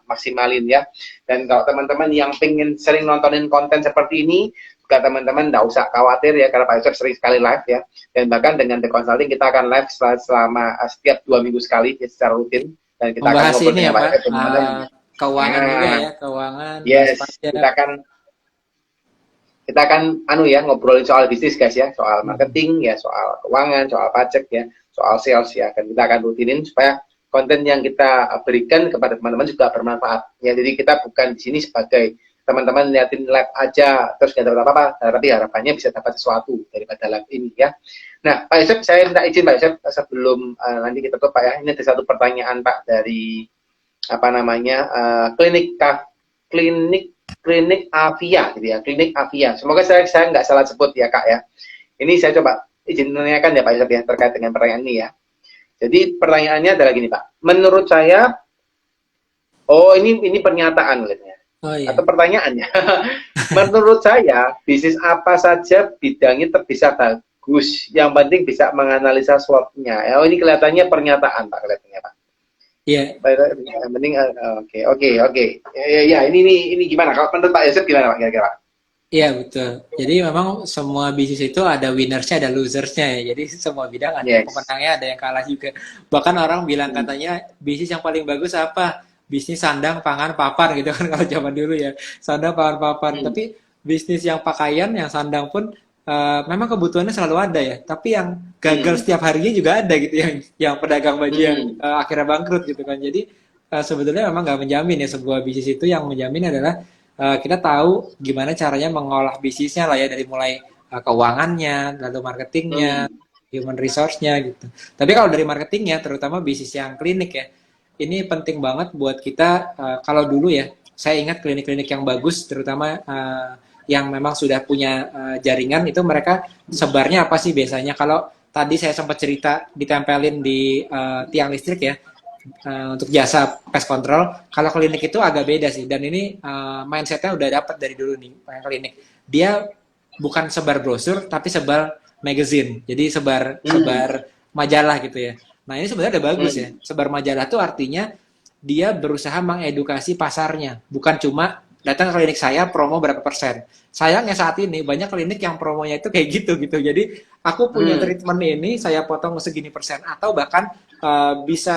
maksimalin ya. Dan kalau teman-teman yang pengen sering nontonin konten seperti ini juga, teman-teman nggak usah khawatir ya, karena Pak Yosef sering sekali live ya, dan bahkan dengan The Consulting kita akan live selama setiap 2 minggu sekali ya, secara rutin, dan kita akan Membahas ngobrol ini ya dengan Pak Pak, Yosef bagaimana. keuangan juga Nah, ya, keuangan, bahas yes, pajak. kita akan ngobrolin soal bisnis guys ya, soal Hmm. marketing ya, soal keuangan, soal pajak ya, soal sales ya. Dan kita akan rutinin supaya konten yang kita berikan kepada teman-teman juga bermanfaat ya. Jadi kita bukan di sini sebagai teman-teman liatin live aja terus nggak dapat apa-apa, tapi harapannya bisa dapat sesuatu daripada live ini ya. Nah, Pak Yosef, saya minta izin Pak Yosef sebelum nanti kita tutup Pak ya. Ini ada satu pertanyaan Pak dari apa namanya klinik klinik Avia gitu ya, klinik Avia. Semoga saya nggak salah sebut ya Kak ya. Ini saya coba izin menanyakan ya Pak Yosef ya, terkait dengan pertanyaan ini ya. Jadi pertanyaannya adalah gini Pak, menurut saya, oh ini pernyataan katanya Oh iya. atau pertanyaannya. Menurut saya bisnis apa saja bidangnya bisa bagus, yang penting bisa menganalisa SWOT-nya. Oh ini kelihatannya pernyataan Pak, kelihatannya Pak. Iya, Yang penting oke. Ya, ini gimana? Kalau menurut Pak Yosef gimana Pak kira-kira? Iya betul. Jadi memang semua bisnis itu ada winners-nya, ada losers-nya ya. Jadi semua bidang ada yang Yes. pemenangnya, ada yang kalah juga. Bahkan orang bilang Hmm. katanya bisnis yang paling bagus apa? Bisnis sandang, pangan, papan gitu kan kalau zaman dulu ya. Sandang, pangan, papan. Hmm. Tapi bisnis yang pakaian, yang sandang pun memang kebutuhannya selalu ada ya. Tapi yang gagal Hmm. setiap harinya juga ada gitu yang pedagang baju yang Hmm. akhirnya bangkrut gitu kan. Jadi sebetulnya memang nggak menjamin ya sebuah bisnis itu, yang menjamin adalah kita tahu gimana caranya mengolah bisnisnya lah ya, dari mulai keuangannya, lalu marketingnya, Hmm. human resource-nya gitu. Tapi kalau dari marketingnya, terutama bisnis yang klinik ya, ini penting banget buat kita. Kalau dulu ya, saya ingat klinik-klinik yang bagus, terutama yang memang sudah punya jaringan, itu mereka sebarnya apa sih biasanya? Kalau tadi saya sempat cerita ditempelin di tiang listrik ya, untuk jasa pest control. Kalau klinik itu agak beda sih, dan ini mindsetnya udah dapat dari dulu nih klinik. Dia bukan sebar brosur tapi sebar magazine, jadi sebar Hmm. sebar majalah gitu ya. Nah ini sebenarnya udah bagus ya. Hmm. Sebar majalah tuh artinya dia berusaha mengedukasi pasarnya, bukan cuma datang ke klinik saya promo berapa persen. Sayangnya saat ini banyak klinik yang promonya itu kayak gitu gitu. Jadi aku punya Hmm. treatment ini, saya potong segini persen, atau bahkan bisa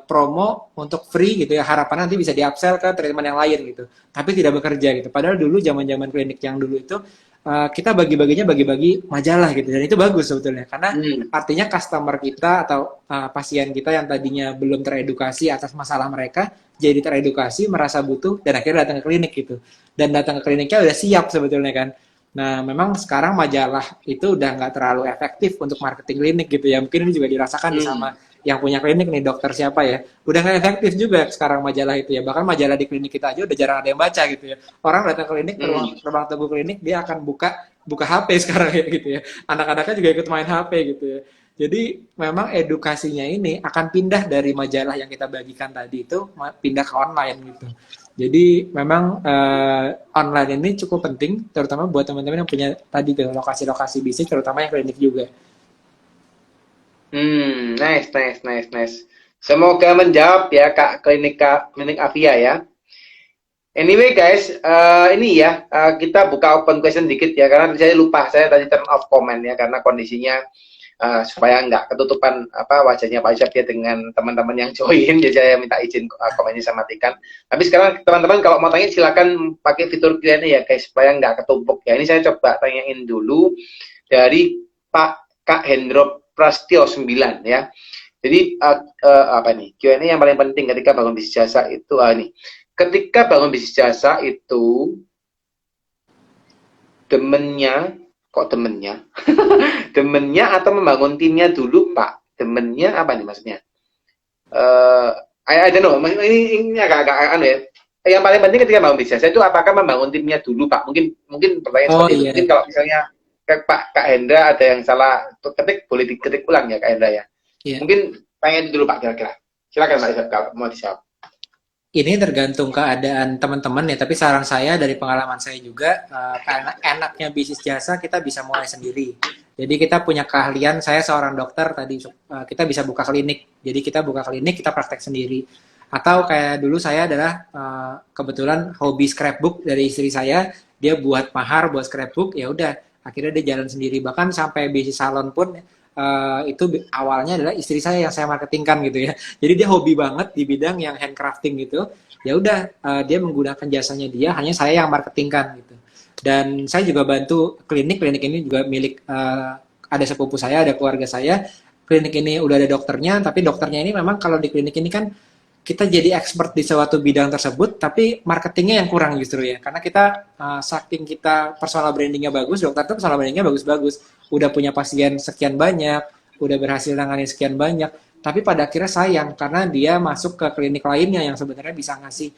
promo untuk free gitu ya, harapan nanti bisa di-upsell ke treatment yang lain gitu, tapi tidak bekerja gitu. Padahal dulu zaman-zaman klinik yang dulu itu kita bagi-baginya bagi-bagi majalah gitu, dan itu bagus sebetulnya, karena Hmm. artinya customer kita atau pasien kita yang tadinya belum teredukasi atas masalah mereka jadi teredukasi, merasa butuh, dan akhirnya datang ke klinik gitu, dan datang ke kliniknya udah siap sebetulnya kan. Nah, memang sekarang majalah itu udah nggak terlalu efektif untuk marketing klinik gitu ya. Mungkin ini juga dirasakan nih sama Hmm. yang punya klinik nih, dokter siapa ya. Udah nggak efektif juga sekarang majalah itu ya. Bahkan majalah di klinik kita aja udah jarang ada yang baca gitu ya. Orang datang ke klinik, ke ruang, Hmm. ruang tunggu klinik, dia akan buka buka HP sekarang ya gitu ya. Anak-anaknya juga ikut main HP gitu ya. Jadi memang edukasinya ini akan pindah dari majalah yang kita bagikan tadi itu, pindah ke online gitu. Jadi memang online ini cukup penting, terutama buat teman-teman yang punya tadi tuh lokasi-lokasi bisnis, terutama yang klinik juga. Hmm. Nice, nice, nice, nice. Semoga menjawab ya Kak Klinik Avia ya. Anyway guys, ini ya kita buka open question dikit ya karena saya lupa saya tadi turn off comment ya karena kondisinya supaya nggak ketutupan apa wajahnya Pak Isyaf ya dengan teman-teman yang join, jadi saya minta izin komennya saya matikan. Tapi sekarang teman-teman kalau mau tanya silakan pakai fitur Q&A ya guys supaya nggak ketumpuk ya. Ini saya coba tanyain dulu dari Pak Kak Hendro Prastio 9 ya. Jadi apa nih Q&A yang paling penting ketika bangun bisnis jasa itu nih. Ketika bangun bisnis jasa itu demennya demennya atau membangun timnya dulu Pak? Demennya apa nih maksudnya? I don't know. Ini agak-agak anu ya. Yang paling penting ketika bangun bisnis itu apakah membangun timnya dulu Pak? Mungkin pertanyaan Oh seperti itu. iya, Mungkin kalau misalnya Kak Hendra ada yang salah ketik boleh diketik ulang ya Kak Hendra ya. iya. Mungkin pengen dulu Pak kira-kira. Silakan Pak kalau mau dijawab. Ini tergantung keadaan teman-teman ya, tapi saran saya dari pengalaman saya juga, karena enaknya bisnis jasa kita bisa mulai sendiri. Jadi kita punya keahlian, saya seorang dokter tadi, kita bisa buka klinik. Jadi kita buka klinik, kita praktek sendiri. Atau kayak dulu saya adalah kebetulan hobi scrapbook dari istri saya, dia buat mahar, buat scrapbook, ya udah akhirnya dia jalan sendiri. Bahkan sampai bisnis salon pun itu awalnya adalah istri saya yang saya marketingkan gitu ya. Jadi dia hobi banget di bidang yang handcrafting gitu. Ya udah dia menggunakan jasanya dia, hanya saya yang marketingkan gitu. Dan saya juga bantu klinik ini juga milik ada sepupu saya, ada keluarga saya. Klinik ini udah ada dokternya, tapi dokternya ini memang kalau di klinik ini kan kita jadi expert di suatu bidang tersebut, tapi marketingnya yang kurang justru ya. Karena kita saking kita personal brandingnya bagus, dokter tuh personal brandingnya bagus-bagus, udah punya pasien sekian banyak, udah berhasil nangani sekian banyak, tapi pada akhirnya sayang karena dia masuk ke klinik lainnya yang sebenarnya bisa ngasih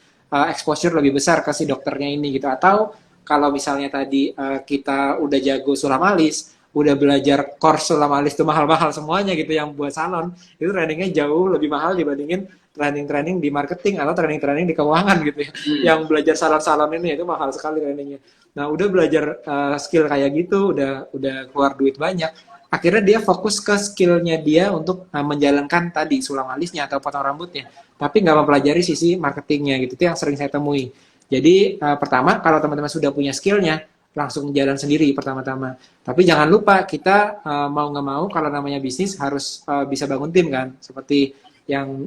exposure lebih besar ke si dokternya ini gitu. Atau kalau misalnya tadi kita udah jago sulam alis, udah belajar course sulam alis itu mahal-mahal semuanya gitu, yang buat salon itu trainingnya jauh lebih mahal dibandingin training-training di marketing atau training-training di keuangan gitu ya. Yang Hmm. belajar salon-salon ini itu mahal sekali trainingnya. Nah, udah belajar skill kayak gitu, udah keluar duit banyak. Akhirnya dia fokus ke skillnya dia untuk menjalankan tadi sulam alisnya atau potong rambutnya, tapi nggak mempelajari sisi marketingnya gitu. Itu yang sering saya temui. Jadi pertama kalau teman-teman sudah punya skillnya, langsung jalan sendiri pertama-tama. Tapi jangan lupa kita mau nggak mau kalau namanya bisnis harus bisa bangun tim kan. Seperti yang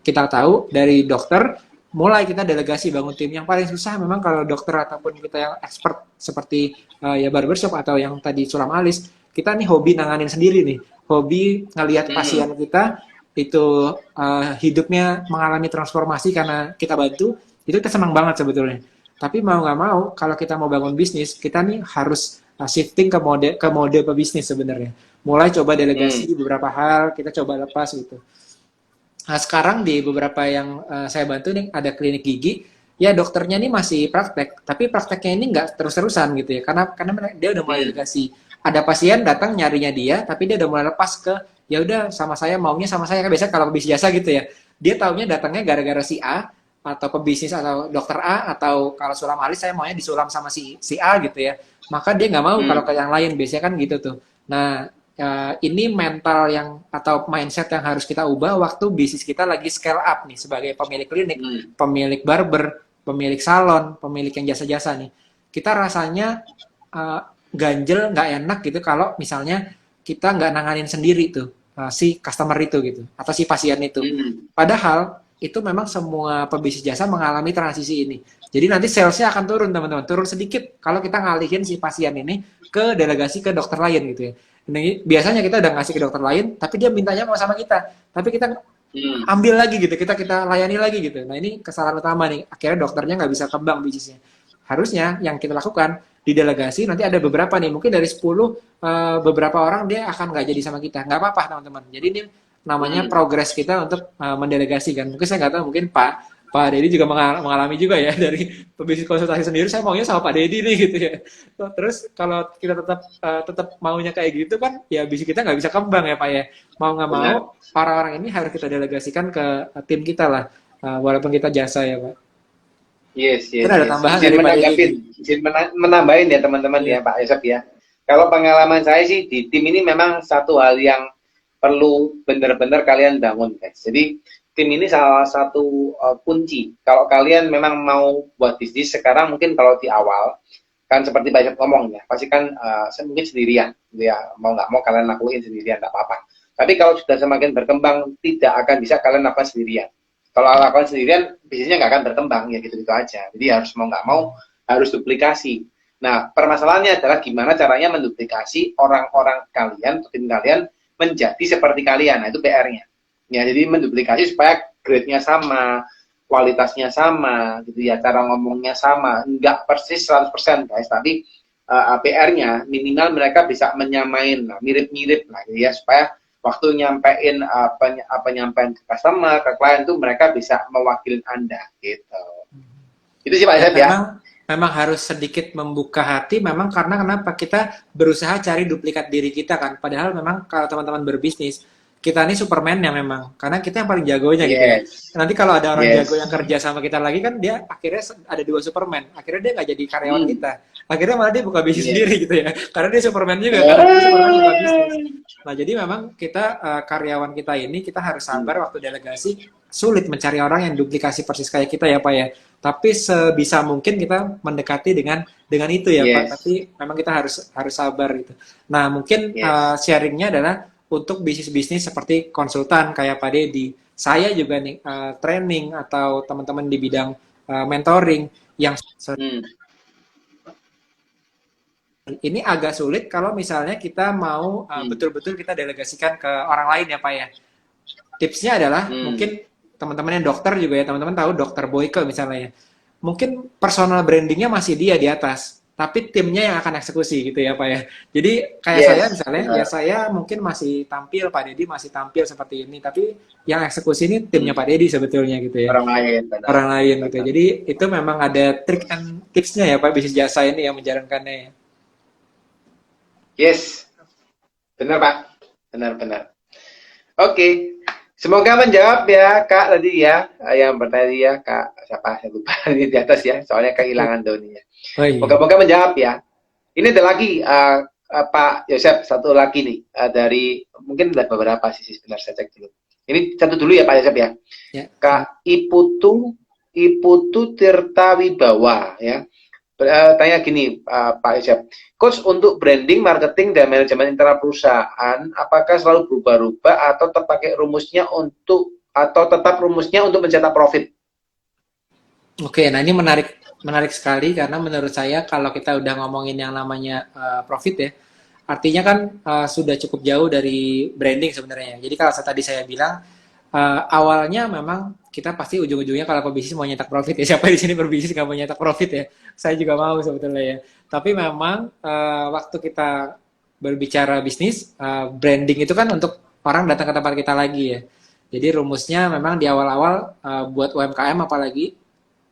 kita tahu dari dokter, mulai kita delegasi bangun tim. Yang paling susah memang kalau dokter ataupun kita yang expert seperti ya barbershop atau yang tadi sulam alis, kita nih hobi nanganin sendiri nih. Hobi ngelihat pasien kita itu hidupnya mengalami transformasi karena kita bantu, itu kita senang banget sebetulnya. Tapi mau nggak mau, kalau kita mau bangun bisnis, kita nih harus shifting ke mode pebisnis sebenarnya. Mulai coba delegasi beberapa hal, kita coba lepas gitu. Nah, sekarang di beberapa yang saya bantu nih, ada klinik gigi, ya dokternya ini masih praktek, tapi prakteknya ini nggak terus-terusan gitu ya, karena dia udah mulai delegasi. Ada pasien datang nyarinya dia, tapi dia udah mulai lepas ke ya udah sama saya maunya sama saya kan biasa kalau bisnis jasa gitu ya. Dia taunya datangnya gara-gara si A atau pebisnis atau dokter A atau kalau sulam alis saya maunya disulam sama si A gitu ya. Maka dia nggak mau kalau ke yang lain biasanya kan gitu tuh. Nah, ini mental yang atau mindset yang harus kita ubah waktu bisnis kita lagi scale up nih sebagai pemilik klinik, pemilik barber, pemilik salon, pemilik yang jasa-jasa nih. Kita rasanya ganjel, nggak enak gitu kalau misalnya kita nggak nanganin sendiri tuh si customer itu gitu atau si pasien itu. Padahal itu memang semua pebisnis jasa mengalami transisi ini. Jadi nanti salesnya akan turun teman-teman, turun sedikit kalau kita ngalihin si pasien ini ke delegasi ke dokter lain gitu ya. Ini biasanya kita udah ngasih ke dokter lain, tapi dia mintanya mau sama kita, tapi kita ambil lagi gitu, kita layani lagi gitu. Nah ini kesalahan utama nih, akhirnya dokternya nggak bisa kembang bisnisnya. Harusnya yang kita lakukan di delegasi nanti ada beberapa nih, mungkin dari 10 beberapa orang dia akan nggak jadi sama kita, nggak apa-apa teman-teman. Jadi ini namanya progres kita untuk mendelegasikan. Mungkin saya nggak tahu, mungkin Pak Dedi juga mengalami juga ya dari pebisnis konsultasi sendiri. Saya maunya sama Pak Dedi nih gitu ya. Terus kalau kita tetap maunya kayak gitu kan, ya bisnis kita nggak bisa kembang ya Pak ya. Mau nggak mau orang-orang ini harus kita delegasikan ke tim kita lah, walaupun kita jasa ya Pak. Yes. Ada tambahan Izin dari Pak Dedi. izin menambahin ya teman-teman ya Pak Yosep ya. Kalau pengalaman saya sih di tim ini memang satu hal yang perlu benar-benar kalian bangun guys. Jadi tim ini salah satu kunci. Kalau kalian memang mau buat bisnis sekarang, mungkin kalau di awal kan seperti banyak ngomong ya, pasti kan mungkin sendirian, gitu ya. Mau nggak mau kalian lakuin sendirian, nggak apa-apa. Tapi kalau sudah semakin berkembang, tidak akan bisa kalian lakukan sendirian. Kalau lakukan sendirian, bisnisnya nggak akan berkembang ya gitu-gitu aja. Jadi harus mau nggak mau harus duplikasi. Nah, permasalahannya adalah gimana caranya menduplikasi orang-orang kalian, tim kalian menjadi seperti kalian. Nah, itu PR-nya. Ya, jadi menduplikasi supaya grade-nya sama, kualitasnya sama, gitu ya, cara ngomongnya sama. Enggak persis 100% guys, tapi PR-nya minimal mereka bisa menyamain, mirip-mirip lah, gitu ya, supaya waktu nyampein nyampein ke customer, ke klien tuh mereka bisa mewakili Anda, gitu. Itu sih Pak Isep ya. Memang harus sedikit membuka hati, memang karena kenapa kita berusaha cari duplikat diri kita kan. Padahal memang kalau teman-teman berbisnis, kita ini Superman ya memang, karena kita yang paling jagonya gitu ya. Nanti kalau ada orang jago yang kerja sama kita lagi kan, dia akhirnya ada 2 Superman, akhirnya dia nggak jadi karyawan kita, akhirnya malah dia buka bisnis sendiri gitu ya, karena dia Superman juga, karena dia Superman buka bisnis. Nah jadi memang kita karyawan kita ini kita harus sabar waktu delegasi, sulit mencari orang yang duplikasi persis kayak kita ya Pak ya. Tapi sebisa mungkin kita mendekati dengan itu ya Pak. Tapi memang kita harus sabar gitu. Nah mungkin sharingnya adalah untuk bisnis-bisnis seperti konsultan kayak Pak Dedi. Saya juga nih training atau teman-teman di bidang mentoring yang ini agak sulit kalau misalnya kita mau betul-betul kita delegasikan ke orang lain ya Pak ya. Tipsnya adalah mungkin teman-teman yang dokter juga ya, teman-teman tahu Dokter Boyke misalnya ya. Mungkin personal brandingnya masih dia di atas, tapi timnya yang akan eksekusi gitu ya Pak ya. Jadi kayak saya misalnya, ya saya mungkin masih tampil, Pak Dedi masih tampil seperti ini, tapi yang eksekusi ini timnya Pak Dedi sebetulnya gitu ya. Orang lain gitu. Jadi itu memang ada trik and tipsnya ya Pak bisnis jasa ini yang menjalankannya ya. Yes, benar Pak, benar. Oke. Semoga menjawab ya Kak tadi ya, yang bertanya ya Kak, siapa saya lupa ini di atas ya, soalnya kehilangan daunnya. Moga-moga menjawab ya. Ini ada lagi Pak Yosep, satu lagi nih dari mungkin ada beberapa sisi, sebentar saya cek dulu. Ini satu dulu ya Pak Yosep ya. Kak Iputu Iputu Tirta Wibawa ya. Tanya gini Pak Isyap, Coach, untuk branding, marketing, dan manajemen internal perusahaan, apakah selalu berubah-ubah atau tetap rumusnya untuk mencetak profit? Oke, nah ini menarik sekali karena menurut saya kalau kita udah ngomongin yang namanya profit ya, artinya kan sudah cukup jauh dari branding sebenarnya. Jadi kalau tadi saya bilang awalnya memang kita pasti ujung-ujungnya kalau pebisnis mau nyetak profit ya. Siapa di sini berbisnis nggak mau nyetak profit ya? Saya juga mau sebetulnya ya. Tapi memang waktu kita berbicara bisnis, branding itu kan untuk orang datang ke tempat kita lagi ya. Jadi rumusnya memang di awal-awal buat UMKM apalagi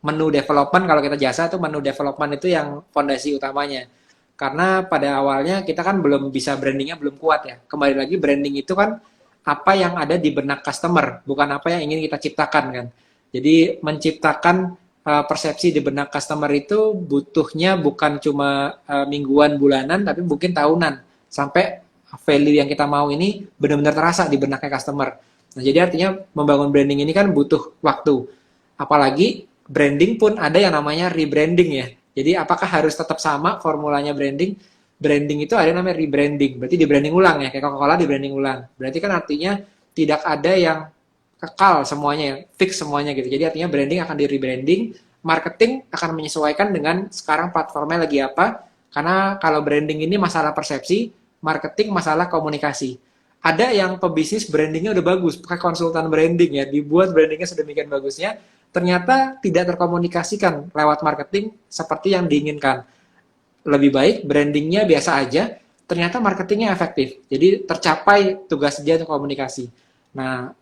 menu development, kalau kita jasa tuh menu development itu yang fondasi utamanya. Karena pada awalnya kita kan belum bisa, brandingnya belum kuat ya. Kembali lagi branding itu kan apa yang ada di benak customer, bukan apa yang ingin kita ciptakan kan. Jadi menciptakan persepsi di benak customer itu butuhnya bukan cuma mingguan, bulanan, tapi mungkin tahunan. Sampai value yang kita mau ini benar-benar terasa di benaknya customer. Nah, jadi artinya membangun branding ini kan butuh waktu. Apalagi branding pun ada yang namanya rebranding ya. Jadi apakah harus tetap sama formulanya branding? Branding itu ada yang namanya rebranding. Berarti di branding ulang ya, kayak Coca-Cola di branding ulang. Berarti kan artinya tidak ada yang kekal semuanya, fix semuanya gitu. Jadi artinya branding akan di rebranding, marketing akan menyesuaikan dengan sekarang platformnya lagi apa. Karena kalau branding ini masalah persepsi, marketing masalah komunikasi. Ada yang pebisnis brandingnya udah bagus, pakai konsultan branding ya, dibuat brandingnya sedemikian bagusnya, ternyata tidak terkomunikasikan lewat marketing seperti yang diinginkan. Lebih baik brandingnya biasa aja, ternyata marketingnya efektif. Jadi tercapai tugas dia untuk komunikasi. Nah,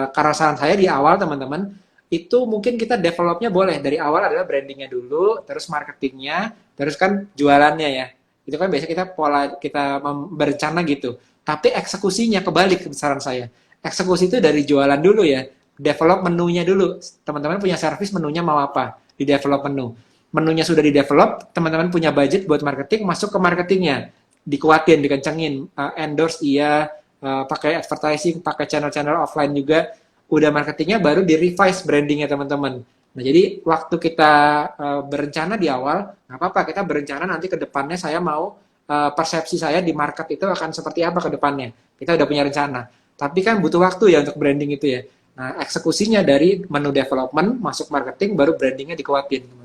karena saran saya di awal teman-teman, itu mungkin kita developnya boleh. Dari awal adalah brandingnya dulu, terus marketingnya, terus kan jualannya ya. Itu kan biasanya kita berencana gitu. Tapi eksekusinya kebalik saran saya. Eksekusi itu dari jualan dulu ya. Develop menunya dulu. Teman-teman punya service, menunya mau apa? Di develop menu. Menunya sudah di develop, teman-teman punya budget buat marketing, masuk ke marketingnya. Dikuatin, dikencengin. Endorse iya, pakai advertising, pakai channel-channel offline juga. Udah marketingnya baru di revise brandingnya teman-teman. Nah, jadi waktu kita berencana di awal, nggak apa-apa, kita berencana nanti ke depannya saya mau persepsi saya di market itu akan seperti apa ke depannya. Kita udah punya rencana. Tapi kan butuh waktu ya untuk branding itu ya. Nah, eksekusinya dari menu development, masuk marketing, baru brandingnya dikuatin.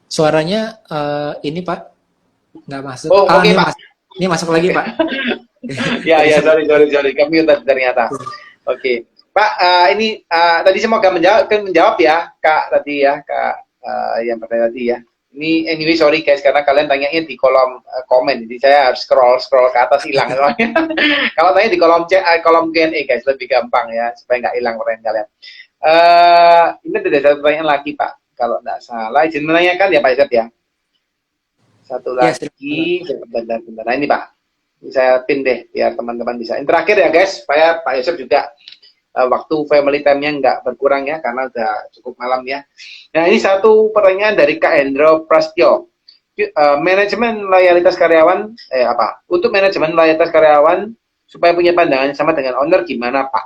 Suaranya ini Pak, nggak masuk. Oh, oke, Pak. Ini masuk lagi Pak. Ya, sorry. Kami ternyata. Oke. Pak, ini tadi semoga menjawab ya, Kak tadi ya, Kak yang pertanyaan tadi ya. Ini anyway sorry guys karena kalian tanyanya di kolom komen, jadi saya harus scroll ke atas hilang. Kalau tanya di kolom Q&A guys lebih gampang ya supaya nggak hilang pertanyaan kalian. Ini ada satu pertanyaan lagi Pak, kalau nggak salah izin menanyakan ya Pak Izzat ya. Satu lagi, bentar. Nah ini Pak, saya pin deh biar teman-teman bisa. Ini terakhir ya guys, supaya Pak Yosef juga waktu family time-nya nggak berkurang ya, karena udah cukup malam ya. Nah ini satu pertanyaan dari Kak Hendro Prastyo. Manajemen loyalitas karyawan, Untuk manajemen loyalitas karyawan supaya punya pandangan sama dengan owner gimana Pak?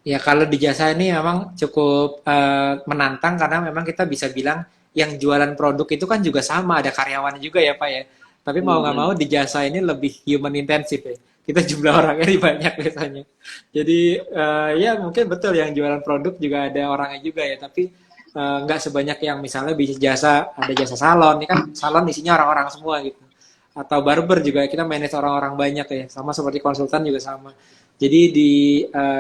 Ya kalau di jasa ini memang cukup menantang karena memang kita bisa bilang yang jualan produk itu kan juga sama, ada karyawannya juga ya Pak ya. Tapi mau nggak mau di jasa ini lebih human intensif ya. Kita jumlah orangnya banyak biasanya. Jadi ya mungkin betul yang jualan produk juga ada orangnya juga ya. Tapi nggak sebanyak yang misalnya bisa jasa, ada jasa salon. Ini kan salon isinya orang-orang semua gitu. Atau barber juga kita manage orang-orang banyak ya. Sama seperti konsultan juga sama. Jadi di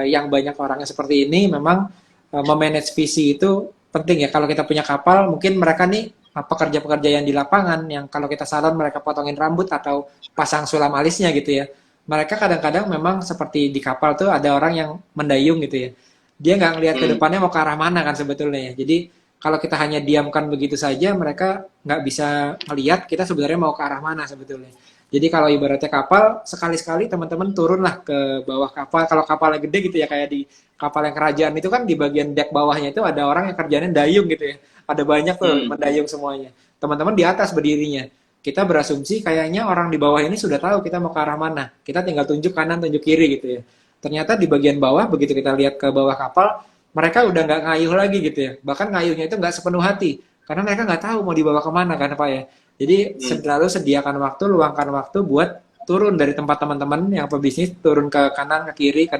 yang banyak orangnya seperti ini memang memanage visi itu penting ya. Kalau kita punya kapal, mungkin mereka nih pekerja-pekerja yang di lapangan, yang kalau kita salon mereka potongin rambut atau pasang sulam alisnya gitu ya. Mereka kadang-kadang memang seperti di kapal tuh ada orang yang mendayung gitu ya. Dia nggak ngelihat ke depannya mau ke arah mana kan sebetulnya ya. Jadi kalau kita hanya diamkan begitu saja, mereka nggak bisa melihat kita sebenarnya mau ke arah mana sebetulnya. Jadi kalau ibaratnya kapal, sekali-sekali teman-teman turunlah ke bawah kapal. Kalau kapalnya gede gitu ya, kayak di kapal yang kerajaan itu kan di bagian dek bawahnya itu ada orang yang kerjanya dayung gitu ya. ada banyak tuh mendayung semuanya. Teman-teman di atas berdirinya. Kita berasumsi kayaknya orang di bawah ini sudah tahu kita mau ke arah mana. Kita tinggal tunjuk kanan, tunjuk kiri gitu ya. Ternyata di bagian bawah, begitu kita lihat ke bawah kapal, mereka udah nggak ngayuh lagi gitu ya. Bahkan ngayuhnya itu nggak sepenuh hati. Karena mereka nggak tahu mau dibawa kemana kan Pak ya. Jadi selalu sediakan waktu, luangkan waktu buat turun dari tempat teman-teman yang pebisnis, turun ke kanan, ke kiri, ke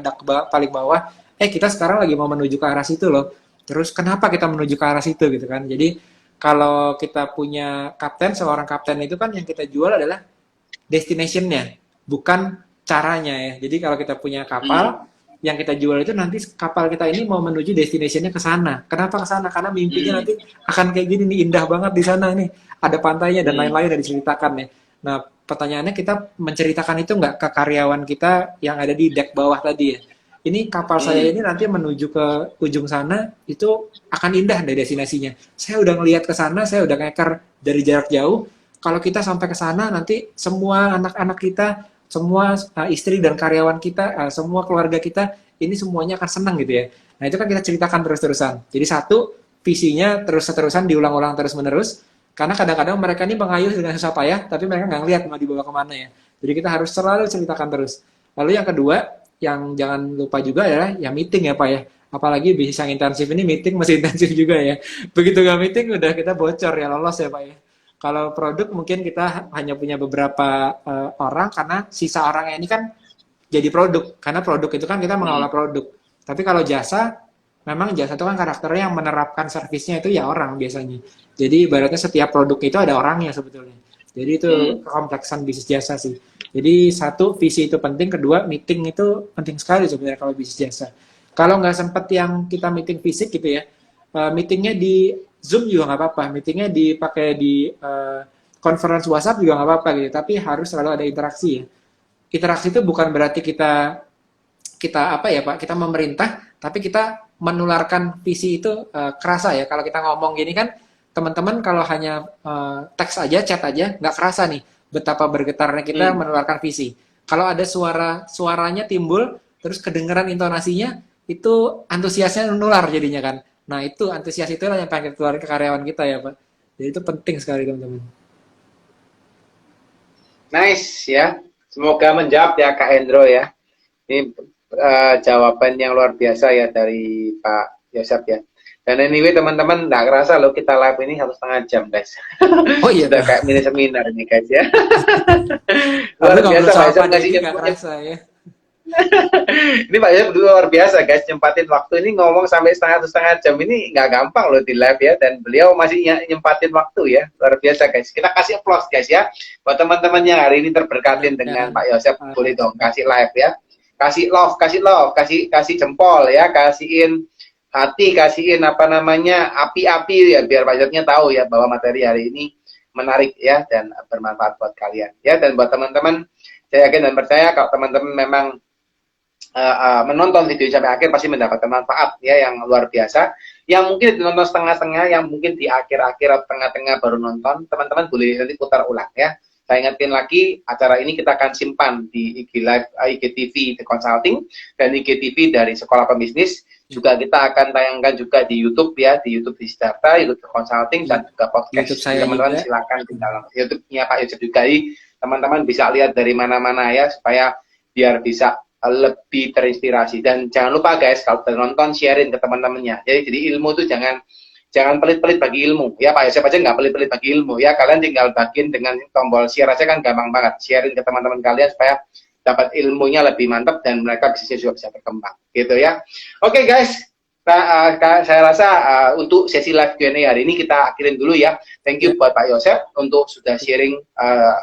paling bawah. Kita sekarang lagi mau menuju ke arah situ loh. Terus kenapa kita menuju ke arah situ gitu kan. Jadi kalau kita punya kapten, seorang kapten itu kan yang kita jual adalah destination-nya, bukan caranya ya. Jadi kalau kita punya kapal, yang kita jual itu nanti kapal kita ini mau menuju destination-nya ke sana. Kenapa ke sana? Karena mimpinya nanti akan kayak gini nih, indah banget di sana nih. Ada pantainya dan lain-lain yang diceritakan ya. Nah, pertanyaannya kita menceritakan itu nggak ke karyawan kita yang ada di deck bawah tadi ya. Ini kapal saya ini nanti menuju ke ujung sana, itu akan indah dari destinasinya. Saya udah ngelihat ke sana, saya udah ngeker dari jarak jauh. Kalau kita sampai ke sana, nanti semua anak-anak kita, semua istri dan karyawan kita, semua keluarga kita, ini semuanya akan senang gitu ya. Nah itu kan kita ceritakan terus-terusan. Jadi satu, visinya terus-terusan diulang-ulang terus-menerus. Karena kadang-kadang mereka ini mengayuh dengan susah payah, tapi mereka nggak ngelihat mau dibawa kemana ya. Jadi kita harus selalu ceritakan terus. Lalu yang kedua, yang jangan lupa juga ya meeting ya Pak ya. Apalagi bisnis yang intensif ini meeting masih intensif juga ya. Begitu nggak meeting udah kita bocor ya, lolos ya Pak ya. Kalau produk mungkin kita hanya punya beberapa orang karena sisa orangnya ini kan jadi produk. Karena produk itu kan kita mengelola produk. Tapi kalau jasa, memang jasa itu kan karakternya yang menerapkan servisnya itu ya orang biasanya. Jadi ibaratnya setiap produk itu ada orangnya sebetulnya. Jadi itu kekompleksan bisnis jasa sih. Jadi satu, visi itu penting. Kedua, meeting itu penting sekali sebenarnya kalau bisnis jasa. Kalau nggak sempat yang kita meeting fisik gitu ya, meetingnya di Zoom juga nggak apa-apa. Meetingnya dipakai di conference WhatsApp juga nggak apa-apa gitu. Tapi harus selalu ada interaksi ya. Interaksi itu bukan berarti kita apa ya Pak, kita memerintah, tapi kita menularkan visi itu kerasa ya. Kalau kita ngomong gini kan, teman-teman kalau hanya teks aja, chat aja, nggak kerasa nih betapa bergetarnya kita menularkan visi. Kalau ada suaranya timbul, terus kedengeran intonasinya, itu antusiasnya menular jadinya kan. Nah itu antusias itulah yang pengen keluar ke karyawan kita ya Pak. Jadi itu penting sekali teman-teman. Nice ya. Semoga menjawab ya Kak Hendro ya. Ini jawaban yang luar biasa ya dari Pak Yosep ya. Dan anyway teman-teman, nggak kerasa loh kita live ini 1,5 jam guys. Oh iya. Sudah kayak mini seminar ini guys ya. Luar biasa Pak Yosep ngasih nggak kerasa ya. Ini Pak Yosep luar biasa guys, nyempatin waktu ini ngomong sampai setengah jam ini nggak gampang loh di live ya. Dan beliau masih nyempatin waktu ya, luar biasa guys. Kita kasih applause guys ya. Buat teman-teman yang hari ini terberkatin dengan Pak Yosep, boleh dong kasih live ya. Kasih love, kasih jempol ya, kasihin hati, kasihin apa namanya api-api ya, biar Pak Yosepnya tahu ya bahwa materi hari ini menarik ya dan bermanfaat buat kalian ya. Dan buat teman-teman, saya yakin dan percaya kalau teman-teman memang menonton video sampai akhir pasti mendapatkan manfaat ya yang luar biasa. Yang mungkin ditonton setengah-setengah, yang mungkin di akhir-akhir atau tengah-tengah baru nonton, teman-teman boleh nanti putar ulang ya. Saya ingetin lagi, acara ini kita akan simpan di IG Live, IGTV The Consulting, dan IGTV dari Sekolah Pembisnis. Juga kita akan tayangkan juga di YouTube ya, di YouTube di Siddhartha, YouTube The Consulting, dan juga podcast. Teman-teman silakan di dalam YouTube-nya Pak Yosep juga. Teman-teman bisa lihat dari mana-mana ya, supaya biar bisa lebih terinspirasi. Dan jangan lupa guys, kalau nonton sharein ke teman-temannya. Jadi ilmu itu jangan pelit-pelit bagi ilmu ya. Pak Yosep aja nggak pelit-pelit bagi ilmu ya. Kalian tinggal bagiin dengan tombol share aja kan gampang banget. Sharein ke teman-teman kalian supaya dapat ilmunya lebih mantap dan mereka bisnisnya juga bisa berkembang gitu ya. Oke guys, saya rasa untuk sesi live Q&A hari ini kita akhirin dulu ya. Thank you buat Pak Yosep untuk sudah sharing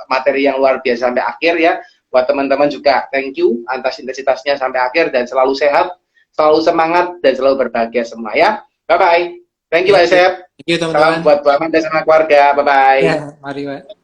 materi yang luar biasa sampai akhir ya. Buat teman-teman juga thank you atas intensitasnya sampai akhir, dan selalu sehat, selalu semangat, dan selalu berbahagia semua ya. Bye-bye. Thank you Pak Yosep. Thank you teman-teman. Salam buat Bu Amanda sama keluarga. Bye-bye. Ya, mari Pak.